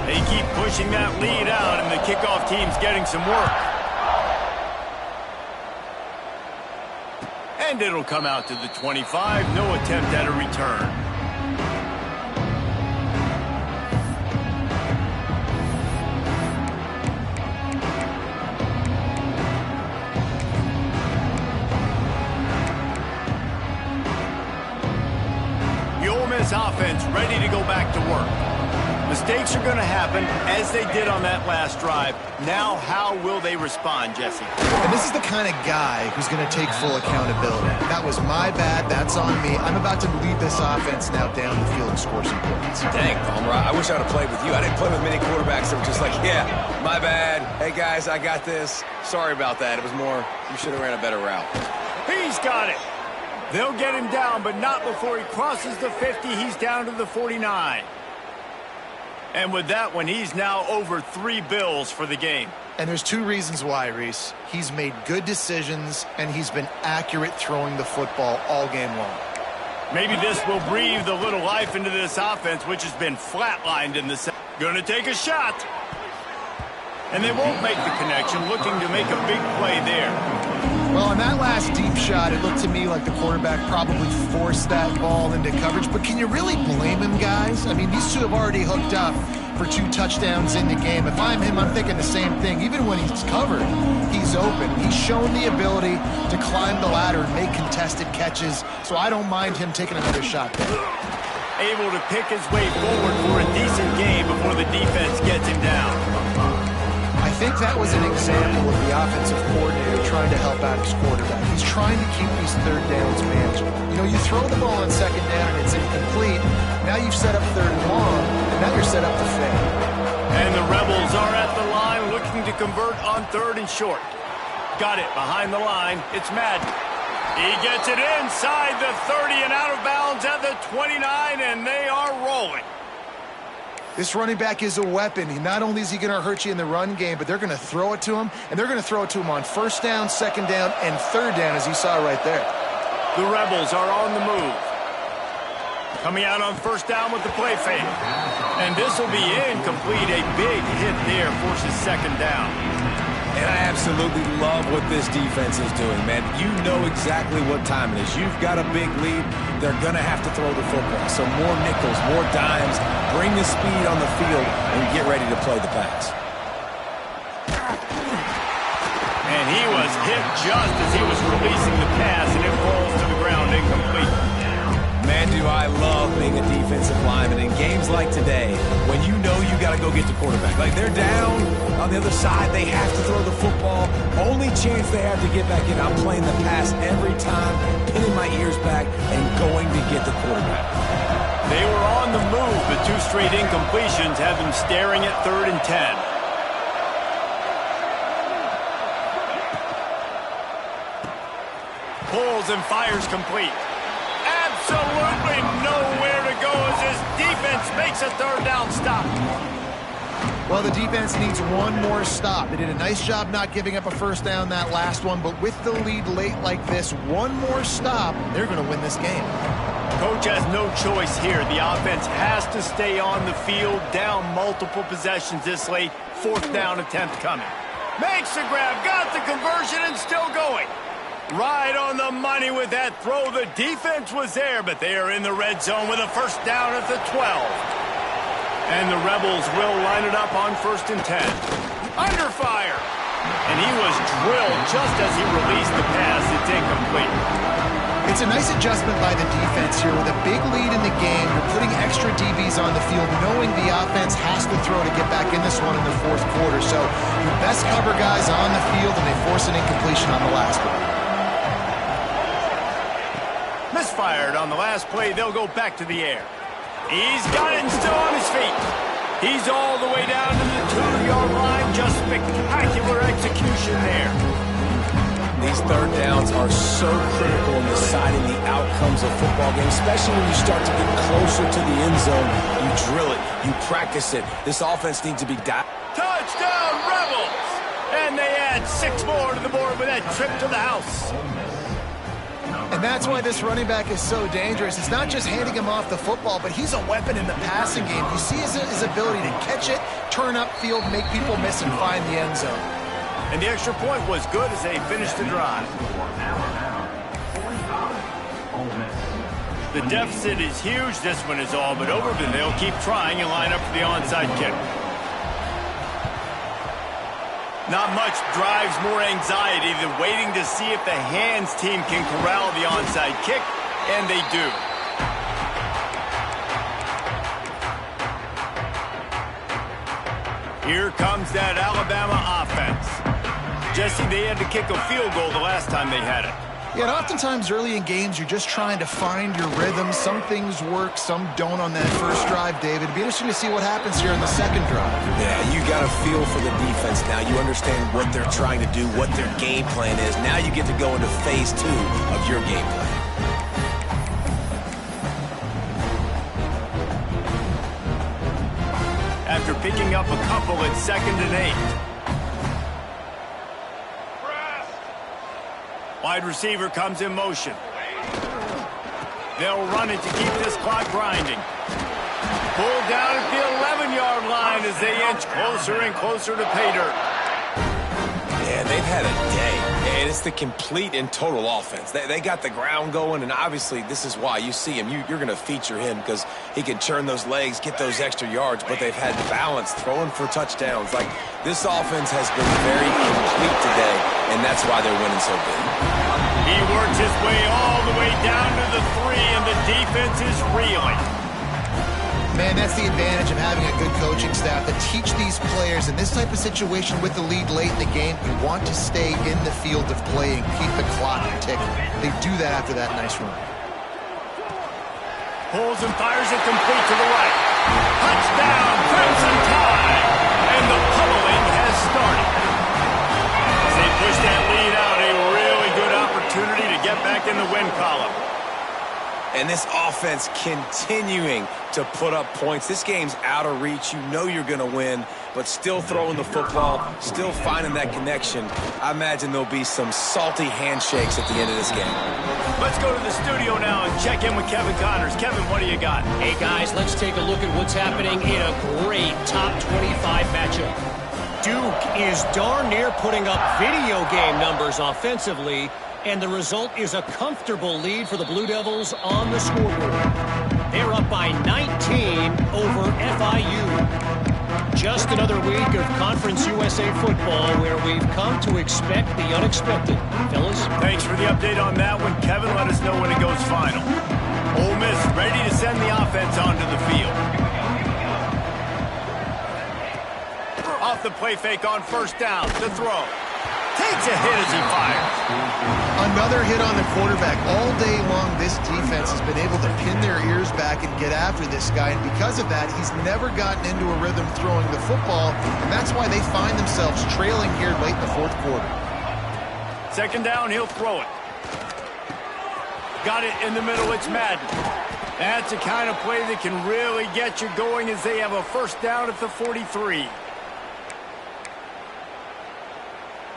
They keep pushing that lead out, and the kickoff team's getting some work. And it'll come out to the 25. No attempt at a return. The Ole Miss offense ready to go back to work. Mistakes are going to happen, as they did on that last drive. Now, how will they respond, Jesse? And this is the kind of guy who's going to take full accountability. That was my bad. That's on me. I'm about to lead this offense now down the field and score some points. Dang, Palmer, I wish I would have played with you. I didn't play with many quarterbacks that were just like, yeah, my bad. Hey, guys, I got this. Sorry about that. It was more, you should have ran a better route. He's got it. They'll get him down, but not before he crosses the 50. He's down to the 49. And with that one, he's now over 3 bills for the game. And there's 2 reasons why, Reese. He's made good decisions, and he's been accurate throwing the football all game long. Maybe this will breathe a little life into this offense, which has been flatlined in the second. Going to take a shot. And they won't make the connection, looking to make a big play there. Well, on that last deep shot, it looked to me like the quarterback probably forced that ball into coverage. But can you really blame him, guys? I mean, these two have already hooked up for 2 touchdowns in the game. If I'm him, I'm thinking the same thing. Even when he's covered, he's open. He's shown the ability to climb the ladder and make contested catches, so I don't mind him taking another shot there. Able to pick his way forward for a decent game before the defense gets him down. I think that was an example of the offensive coordinator trying to help out his quarterback. He's trying to keep these third downs manageable. You know, you throw the ball on second down and it's incomplete. Now you've set up third and long, and now you're set up to fail. And the Rebels are at the line looking to convert on 3rd and short. Got it behind the line. It's Madden. He gets it inside the 30 and out of bounds at the 29, and they are rolling. This running back is a weapon. Not only is he going to hurt you in the run game, but they're going to throw it to him, and they're going to throw it to him on 1st down, 2nd down, and 3rd down, as you saw right there. The Rebels are on the move. Coming out on 1st down with the play fake. And this will be incomplete. A big hit there forces 2nd down. And I absolutely love what this defense is doing, man. You know exactly what time it is. You've got a big lead. They're going to have to throw the football. So more nickels, more dimes, bring the speed on the field, and get ready to play the pass. And he was hit just as he was releasing the pass, and it falls to the ground incomplete. Man, do I love being a defensive lineman in games like today when you know you got to go get the quarterback. Like, they're down on the other side. They have to throw the football. Only chance they have to get back in. I'm playing the pass every time, pinning my ears back, and going to get the quarterback. They were on the move, but 2 straight incompletions have them staring at 3rd and 10. Pulls and fires complete. Absolutely nowhere to go as his defense makes a 3rd down stop. Well, the defense needs one more stop. They did a nice job not giving up a 1st down that last one, but with the lead late like this, one more stop, they're going to win this game. Coach has no choice here. The offense has to stay on the field, down multiple possessions this late. 4th down attempt coming. Makes the grab, got the conversion, and still going. Right on the money with that throw. The defense was there, but they are in the red zone with a 1st down at the 12. And the Rebels will line it up on 1st and 10. Under fire. And he was drilled just as he released the pass. It's incomplete. It's a nice adjustment by the defense here. With a big lead in the game, you're putting extra DBs on the field, knowing the offense has to throw to get back in this one in the 4th quarter. So your best cover guys on the field, and they force an incompletion on the last one. Misfired on the last play. They'll go back to the air. He's got it and still on his feet. He's all the way down to the 2-yard line. Just spectacular execution there. These 3rd downs are so critical in deciding the outcomes of football games, especially when you start to get closer to the end zone. You drill it. You practice it. This offense needs to be Touchdown, Rebels! And they add 6 more to the board with that trip to the house. And that's why this running back is so dangerous. It's not just handing him off the football, but he's a weapon in the passing game. You see his ability to catch it, turn upfield, make people miss, and find the end zone. And the extra point was good as they finished the drive. The deficit is huge. This one is all but over, but they'll keep trying and line up for the onside kick. Not much drives more anxiety than waiting to see if the hands team can corral the onside kick, and they do. Here comes that Alabama offense. Jesse, they had to kick a field goal the last time they had it. Yeah, and oftentimes early in games, you're just trying to find your rhythm. Some things work, some don't on that first drive, David. It'd be interesting to see what happens here in the second drive. Yeah, you got a feel for the defense now. You understand what they're trying to do, what their game plan is. Now you get to go into phase 2 of your game plan. After picking up a couple at 2nd and 8. Wide receiver comes in motion. They'll run it to keep this clock grinding. Pulled down at the 11-yard line as they inch closer and closer to pay dirt. Yeah, they've had a day. And it's the complete and total offense. They got the ground going, and obviously this is why you see him. You're going to feature him because he can churn those legs, get those extra yards, but they've had balance, throwing for touchdowns. Like, this offense has been very complete today, and that's why they're winning so big. He works his way all the way down to the 3, and the defense is reeling. Man, that's the advantage of having a good coaching staff to teach these players in this type of situation with the lead late in the game. You want to stay in the field of play and keep the clock ticking. They do that after that nice run. Pulls and fires it complete to the right. Touchdown, Crimson Tide! And the pummeling has started. As they push that lead out, a really good opportunity to get back in the win column. And this offense continuing to put up points. This game's out of reach. You know you're going to win, but still throwing the football, still finding that connection. I imagine there'll be some salty handshakes at the end of this game. Let's go to the studio now and check in with Kevin Connors. Kevin, what do you got? Hey, guys, let's take a look at what's happening in a great top 25 matchup. Duke is darn near putting up video game numbers offensively, and the result is a comfortable lead for the Blue Devils on the scoreboard. They're up by 19 over FIU. Just another week of Conference USA football where we've come to expect the unexpected. Fellas? Thanks for the update on that one, Kevin. Let us know when it goes final. Ole Miss ready to send the offense onto the field. Off the play fake on first down. To throw. Takes a hit as he fires. Another hit on the quarterback. All day long, this defense has been able to pin their ears back and get after this guy, and because of that, he's never gotten into a rhythm throwing the football, and that's why they find themselves trailing here late in the fourth quarter. Second down, he'll throw it. Got it in the middle, it's Madden. That's the kind of play that can really get you going as they have a first down at the 43.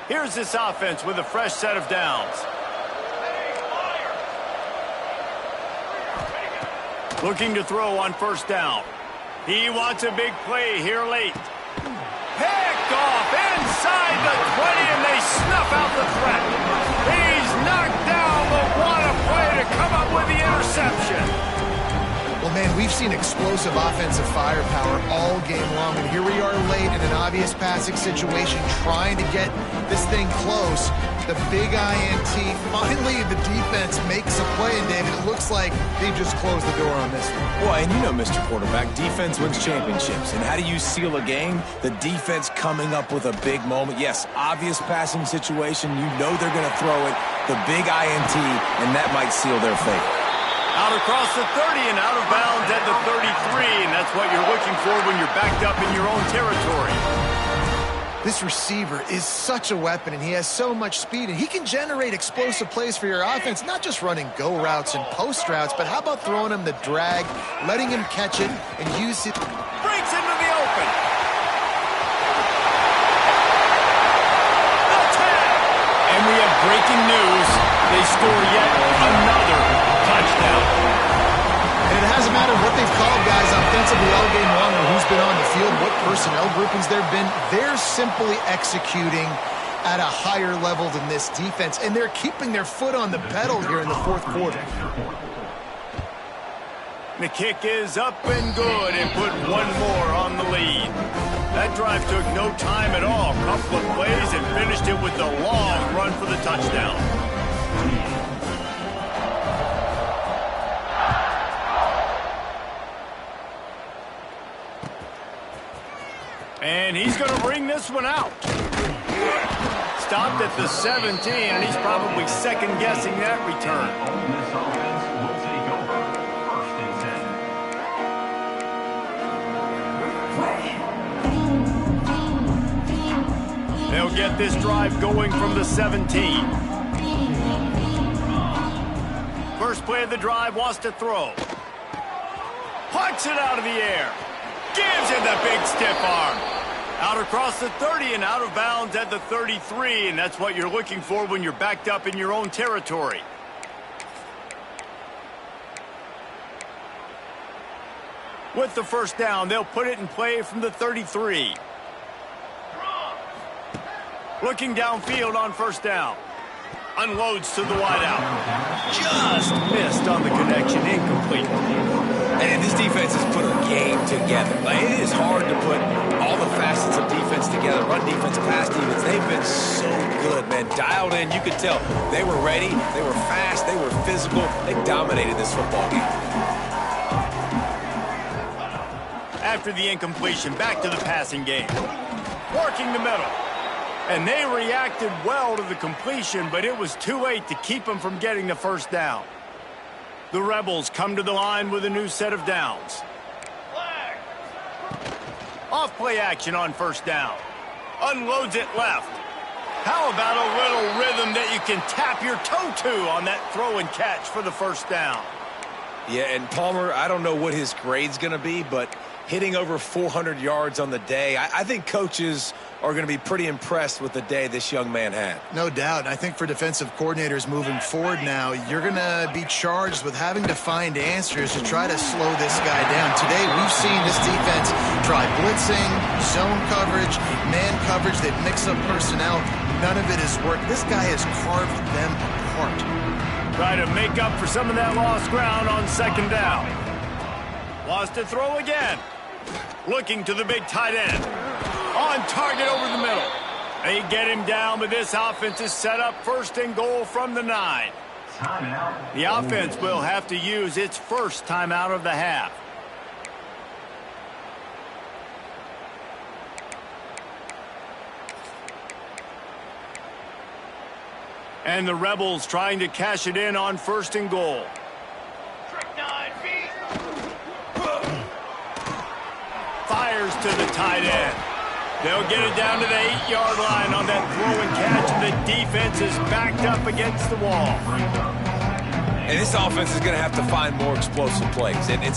Here's this offense with a fresh set of downs. Looking to throw on first down. He wants a big play here late. Picked off inside the 20, and they snuff out the threat. He's knocked down, but what a play to come up with the interception. Well, man, we've seen explosive offensive firepower all game long, and here we are late in an obvious passing situation trying to get this thing close. The big INT, finally the defense makes a play, and David, it looks like they just closed the door on this one. Boy, and you know, Mr. Quarterback, defense wins championships. And how do you seal a game? The defense coming up with a big moment. Yes, obvious passing situation. You know they're going to throw it. The big INT, and that might seal their fate. Out across the 30 and out of bounds at the 33, and that's what you're looking for when you're backed up in your own territory. This receiver is such a weapon, and he has so much speed, and he can generate explosive plays for your offense, not just running go routes and post routes, but how about throwing him the drag, letting him catch it, and use it. Breaks into the open. The 10. And we have breaking news. They score yet another touchdown. And it hasn't mattered what they've called, guys, offensively all game long, or who's been on the field, what personnel groupings there have been. They're simply executing at a higher level than this defense, and they're keeping their foot on the pedal here in the fourth quarter. The kick is up and good, and put one more on the lead. That drive took no time at all. Couple of plays and finished it with the long run for the touchdown. And he's going to bring this one out. Stopped at the 17, and he's probably second-guessing that return. They'll get this drive going from the 17. First play of the drive, wants to throw. Punts it out of the air. Gives him the big stiff arm. Out across the 30 and out of bounds at the 33, and that's what you're looking for when you're backed up in your own territory. With the first down, they'll put it in play from the 33. Looking downfield on first down. Unloads to the wideout. Just missed on the connection, incomplete. And this defense has put a game together. Like, it is hard to put all the facets of defense together. Run defense, pass defense. They've been so good, man. Dialed in, you could tell. They were ready, they were fast, they were physical. They dominated this football game. After the incompletion, back to the passing game. Working the middle. And they reacted well to the completion, but it was too late to keep them from getting the first down. The Rebels come to the line with a new set of downs. Off-play action on first down. Unloads it left. How about a little rhythm that you can tap your toe to on that throw and catch for the first down? Yeah, and Palmer, I don't know what his grade's going to be, but hitting over 400 yards on the day, I think coaches are going to be pretty impressed with the day this young man had. No doubt. I think for defensive coordinators moving forward now, you're going to be charged with having to find answers to try to slow this guy down. Today, we've seen this defense try blitzing, zone coverage, man coverage. They mix up personnel. None of it has worked. This guy has carved them apart. Try to make up for some of that lost ground on second down. Wants to throw again. Looking to the big tight end. On target over the middle. They get him down, but this offense is set up first and goal from the 9. The offense will have to use its first timeout of the half. And the Rebels trying to cash it in on first and goal. Fires to the tight end. They'll get it down to the 8-yard line on that throw and catch, and the defense is backed up against the wall. And this offense is going to have to find more explosive plays. And it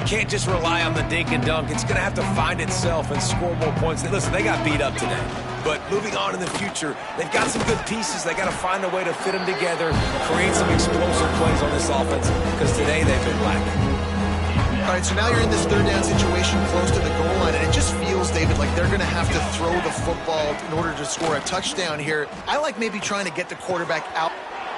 can't just rely on the dink and dunk. It's going to have to find itself and score more points. Listen, they got beat up today. But moving on in the future, they've got some good pieces. They got to find a way to fit them together, create some explosive plays on this offense, because today they've been lacking. All right, so now you're in this third down situation close to the goal line, and it just feels, David, like they're going to have to throw the football in order to score a touchdown here. I like maybe trying to get the quarterback out.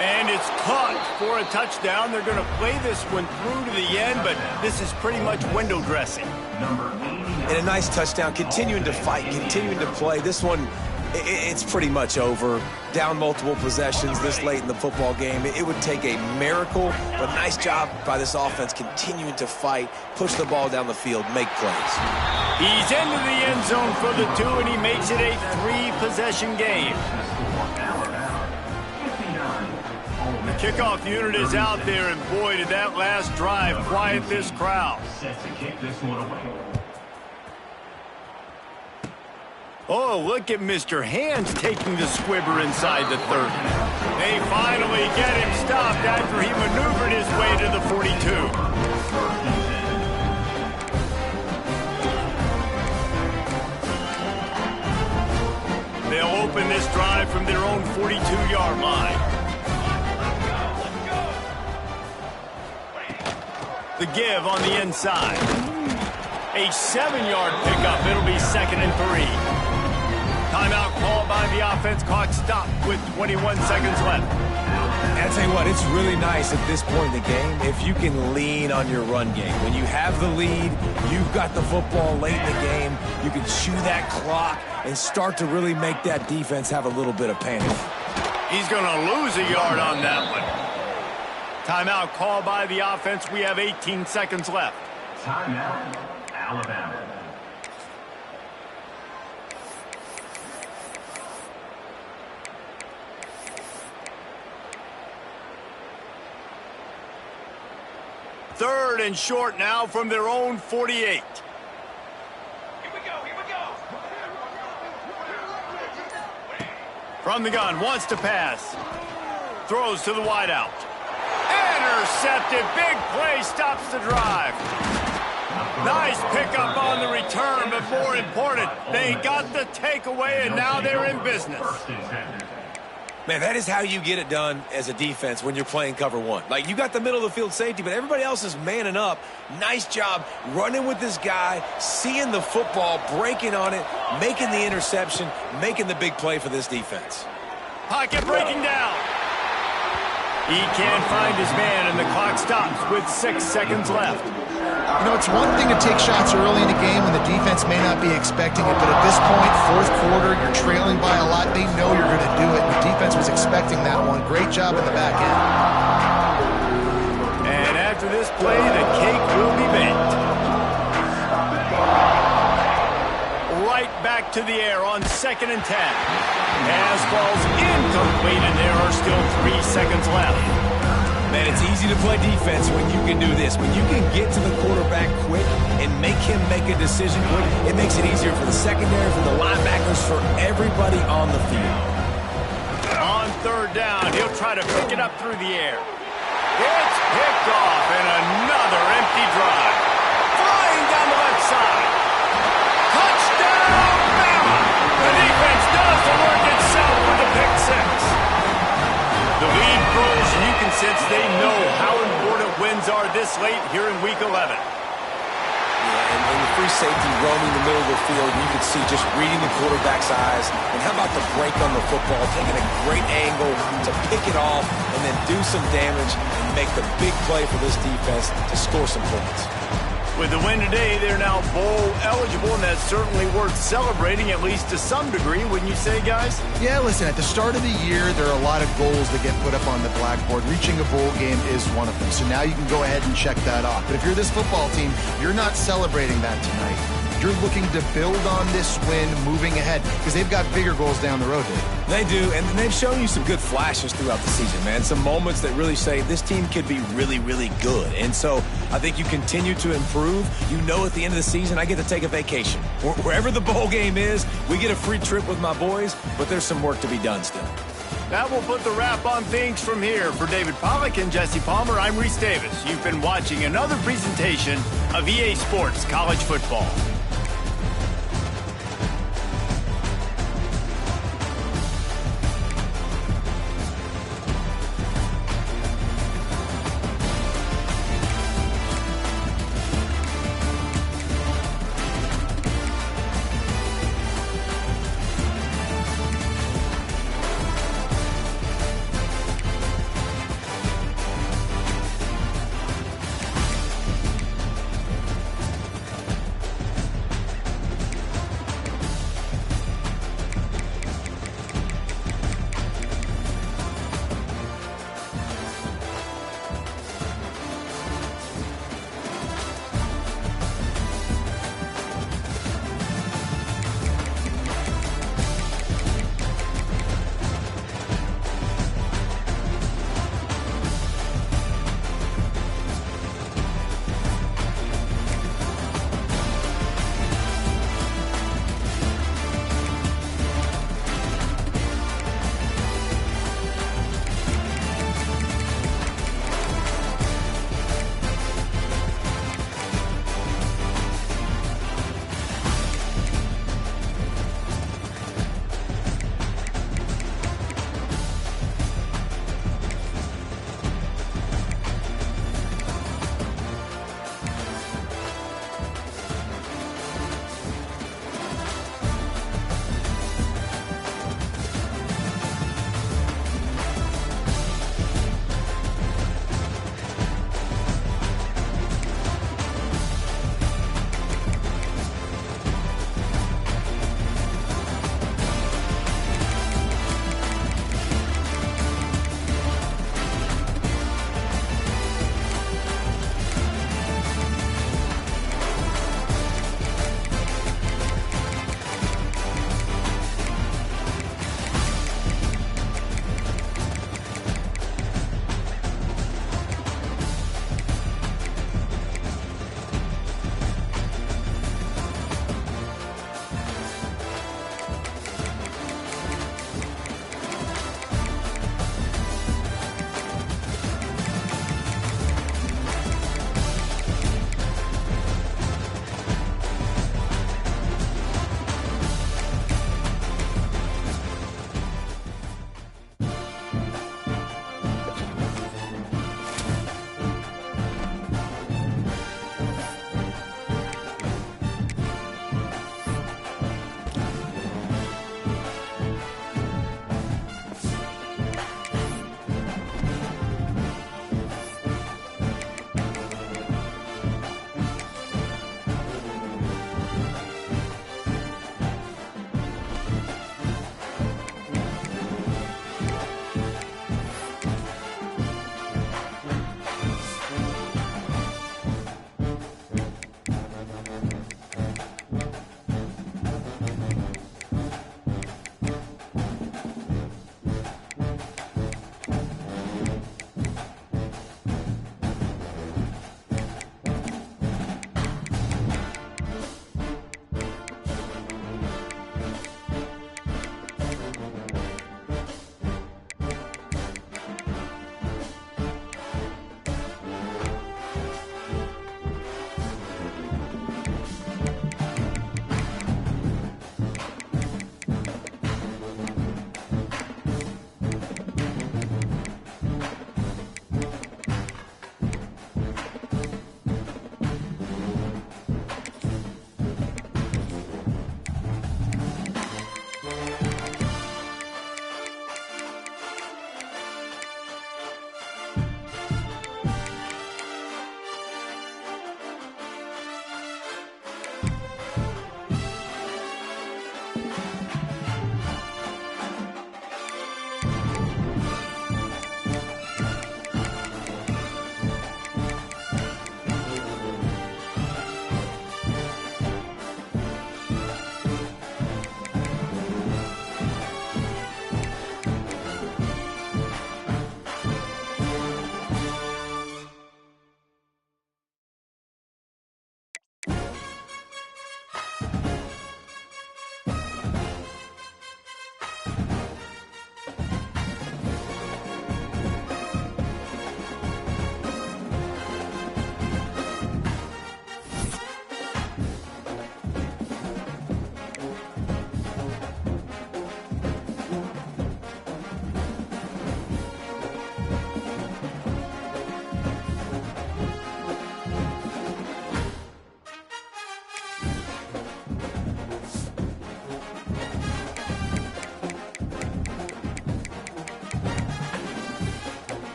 And it's caught for a touchdown. They're going to play this one through to the end, but this is pretty much window dressing. And a nice touchdown, continuing to fight, continuing to play. This one, it's pretty much over. Down multiple possessions this late in the football game. It would take a miracle, but nice job by this offense continuing to fight, push the ball down the field, make plays. He's into the end zone for the 2, and he makes it a 3-possession game. The kickoff unit is out there, and boy, did that last drive quiet this crowd. Oh, look at Mr. Hands taking the squibber inside the 30. They finally get him stopped after he maneuvered his way to the 42. They'll open this drive from their own 42-yard line. The give on the inside. A 7-yard pickup. It'll be 2nd and 3. Timeout called by the offense. Clock stopped with 21 seconds left. And I'll tell you what, it's really nice at this point in the game if you can lean on your run game. When you have the lead, you've got the football late in the game, you can chew that clock and start to really make that defense have a little bit of panic. He's going to lose a yard on that one. Timeout called by the offense. We have 18 seconds left. Timeout, Alabama. Third and short now from their own 48. Here we go. From the gun, wants to pass. Throws to the wideout. Intercepted. Big play stops the drive. Nice pickup on the return, but more important, they got the takeaway, and now they're in business. Man, that is how you get it done as a defense when you're playing cover one. Like, you got the middle of the field safety, but everybody else is manning up. Nice job running with this guy, seeing the football, breaking on it, making the interception, making the big play for this defense. Pocket breaking down. He can't find his man, and the clock stops with 6 seconds left. You know, it's one thing to take shots early in a game when the defense may not be expecting it, but at this point, fourth quarter, you're trailing by a lot. They know you're going to do it. The defense was expecting that one. Great job in the back end. And after this play, the cake will be baked. Right back to the air on 2nd and 10. Pass ball's incomplete, and there are still 3 seconds left. Man, it's easy to play defense when you can do this. When you can get to the quarterback quick and make him make a decision quick, it makes it easier for the secondary, for the linebackers, for everybody on the field. On 3rd down, he'll try to pick it up through the air. It's picked off, and another empty drive. Flying down the left side. Touchdown, Bama! The defense does the work itself with the pick 6. The lead grows, and you can sense they know how important wins are this late here in Week 11. Yeah, and the free safety roaming the middle of the field, you could see just reading the quarterback's eyes. And how about the break on the football, taking a great angle to pick it off and then do some damage and make the big play for this defense to score some points. With the win today, they're now bowl eligible, and that's certainly worth celebrating, at least to some degree, wouldn't you say, guys? Yeah, listen, at the start of the year, there are a lot of goals that get put up on the blackboard. Reaching a bowl game is one of them. So now you can go ahead and check that off. But if you're this football team, you're not celebrating that tonight. You're looking to build on this win moving ahead because they've got bigger goals down the road, Dave. They do, and they've shown you some good flashes throughout the season, man. Some moments that really say this team could be really, really good. And so I think you continue to improve. You know at the end of the season, I get to take a vacation. Wherever the bowl game is, we get a free trip with my boys, but there's some work to be done still. That will put the wrap on things from here. For David Pollack and Jesse Palmer, I'm Reese Davis. You've been watching another presentation of EA Sports College Football.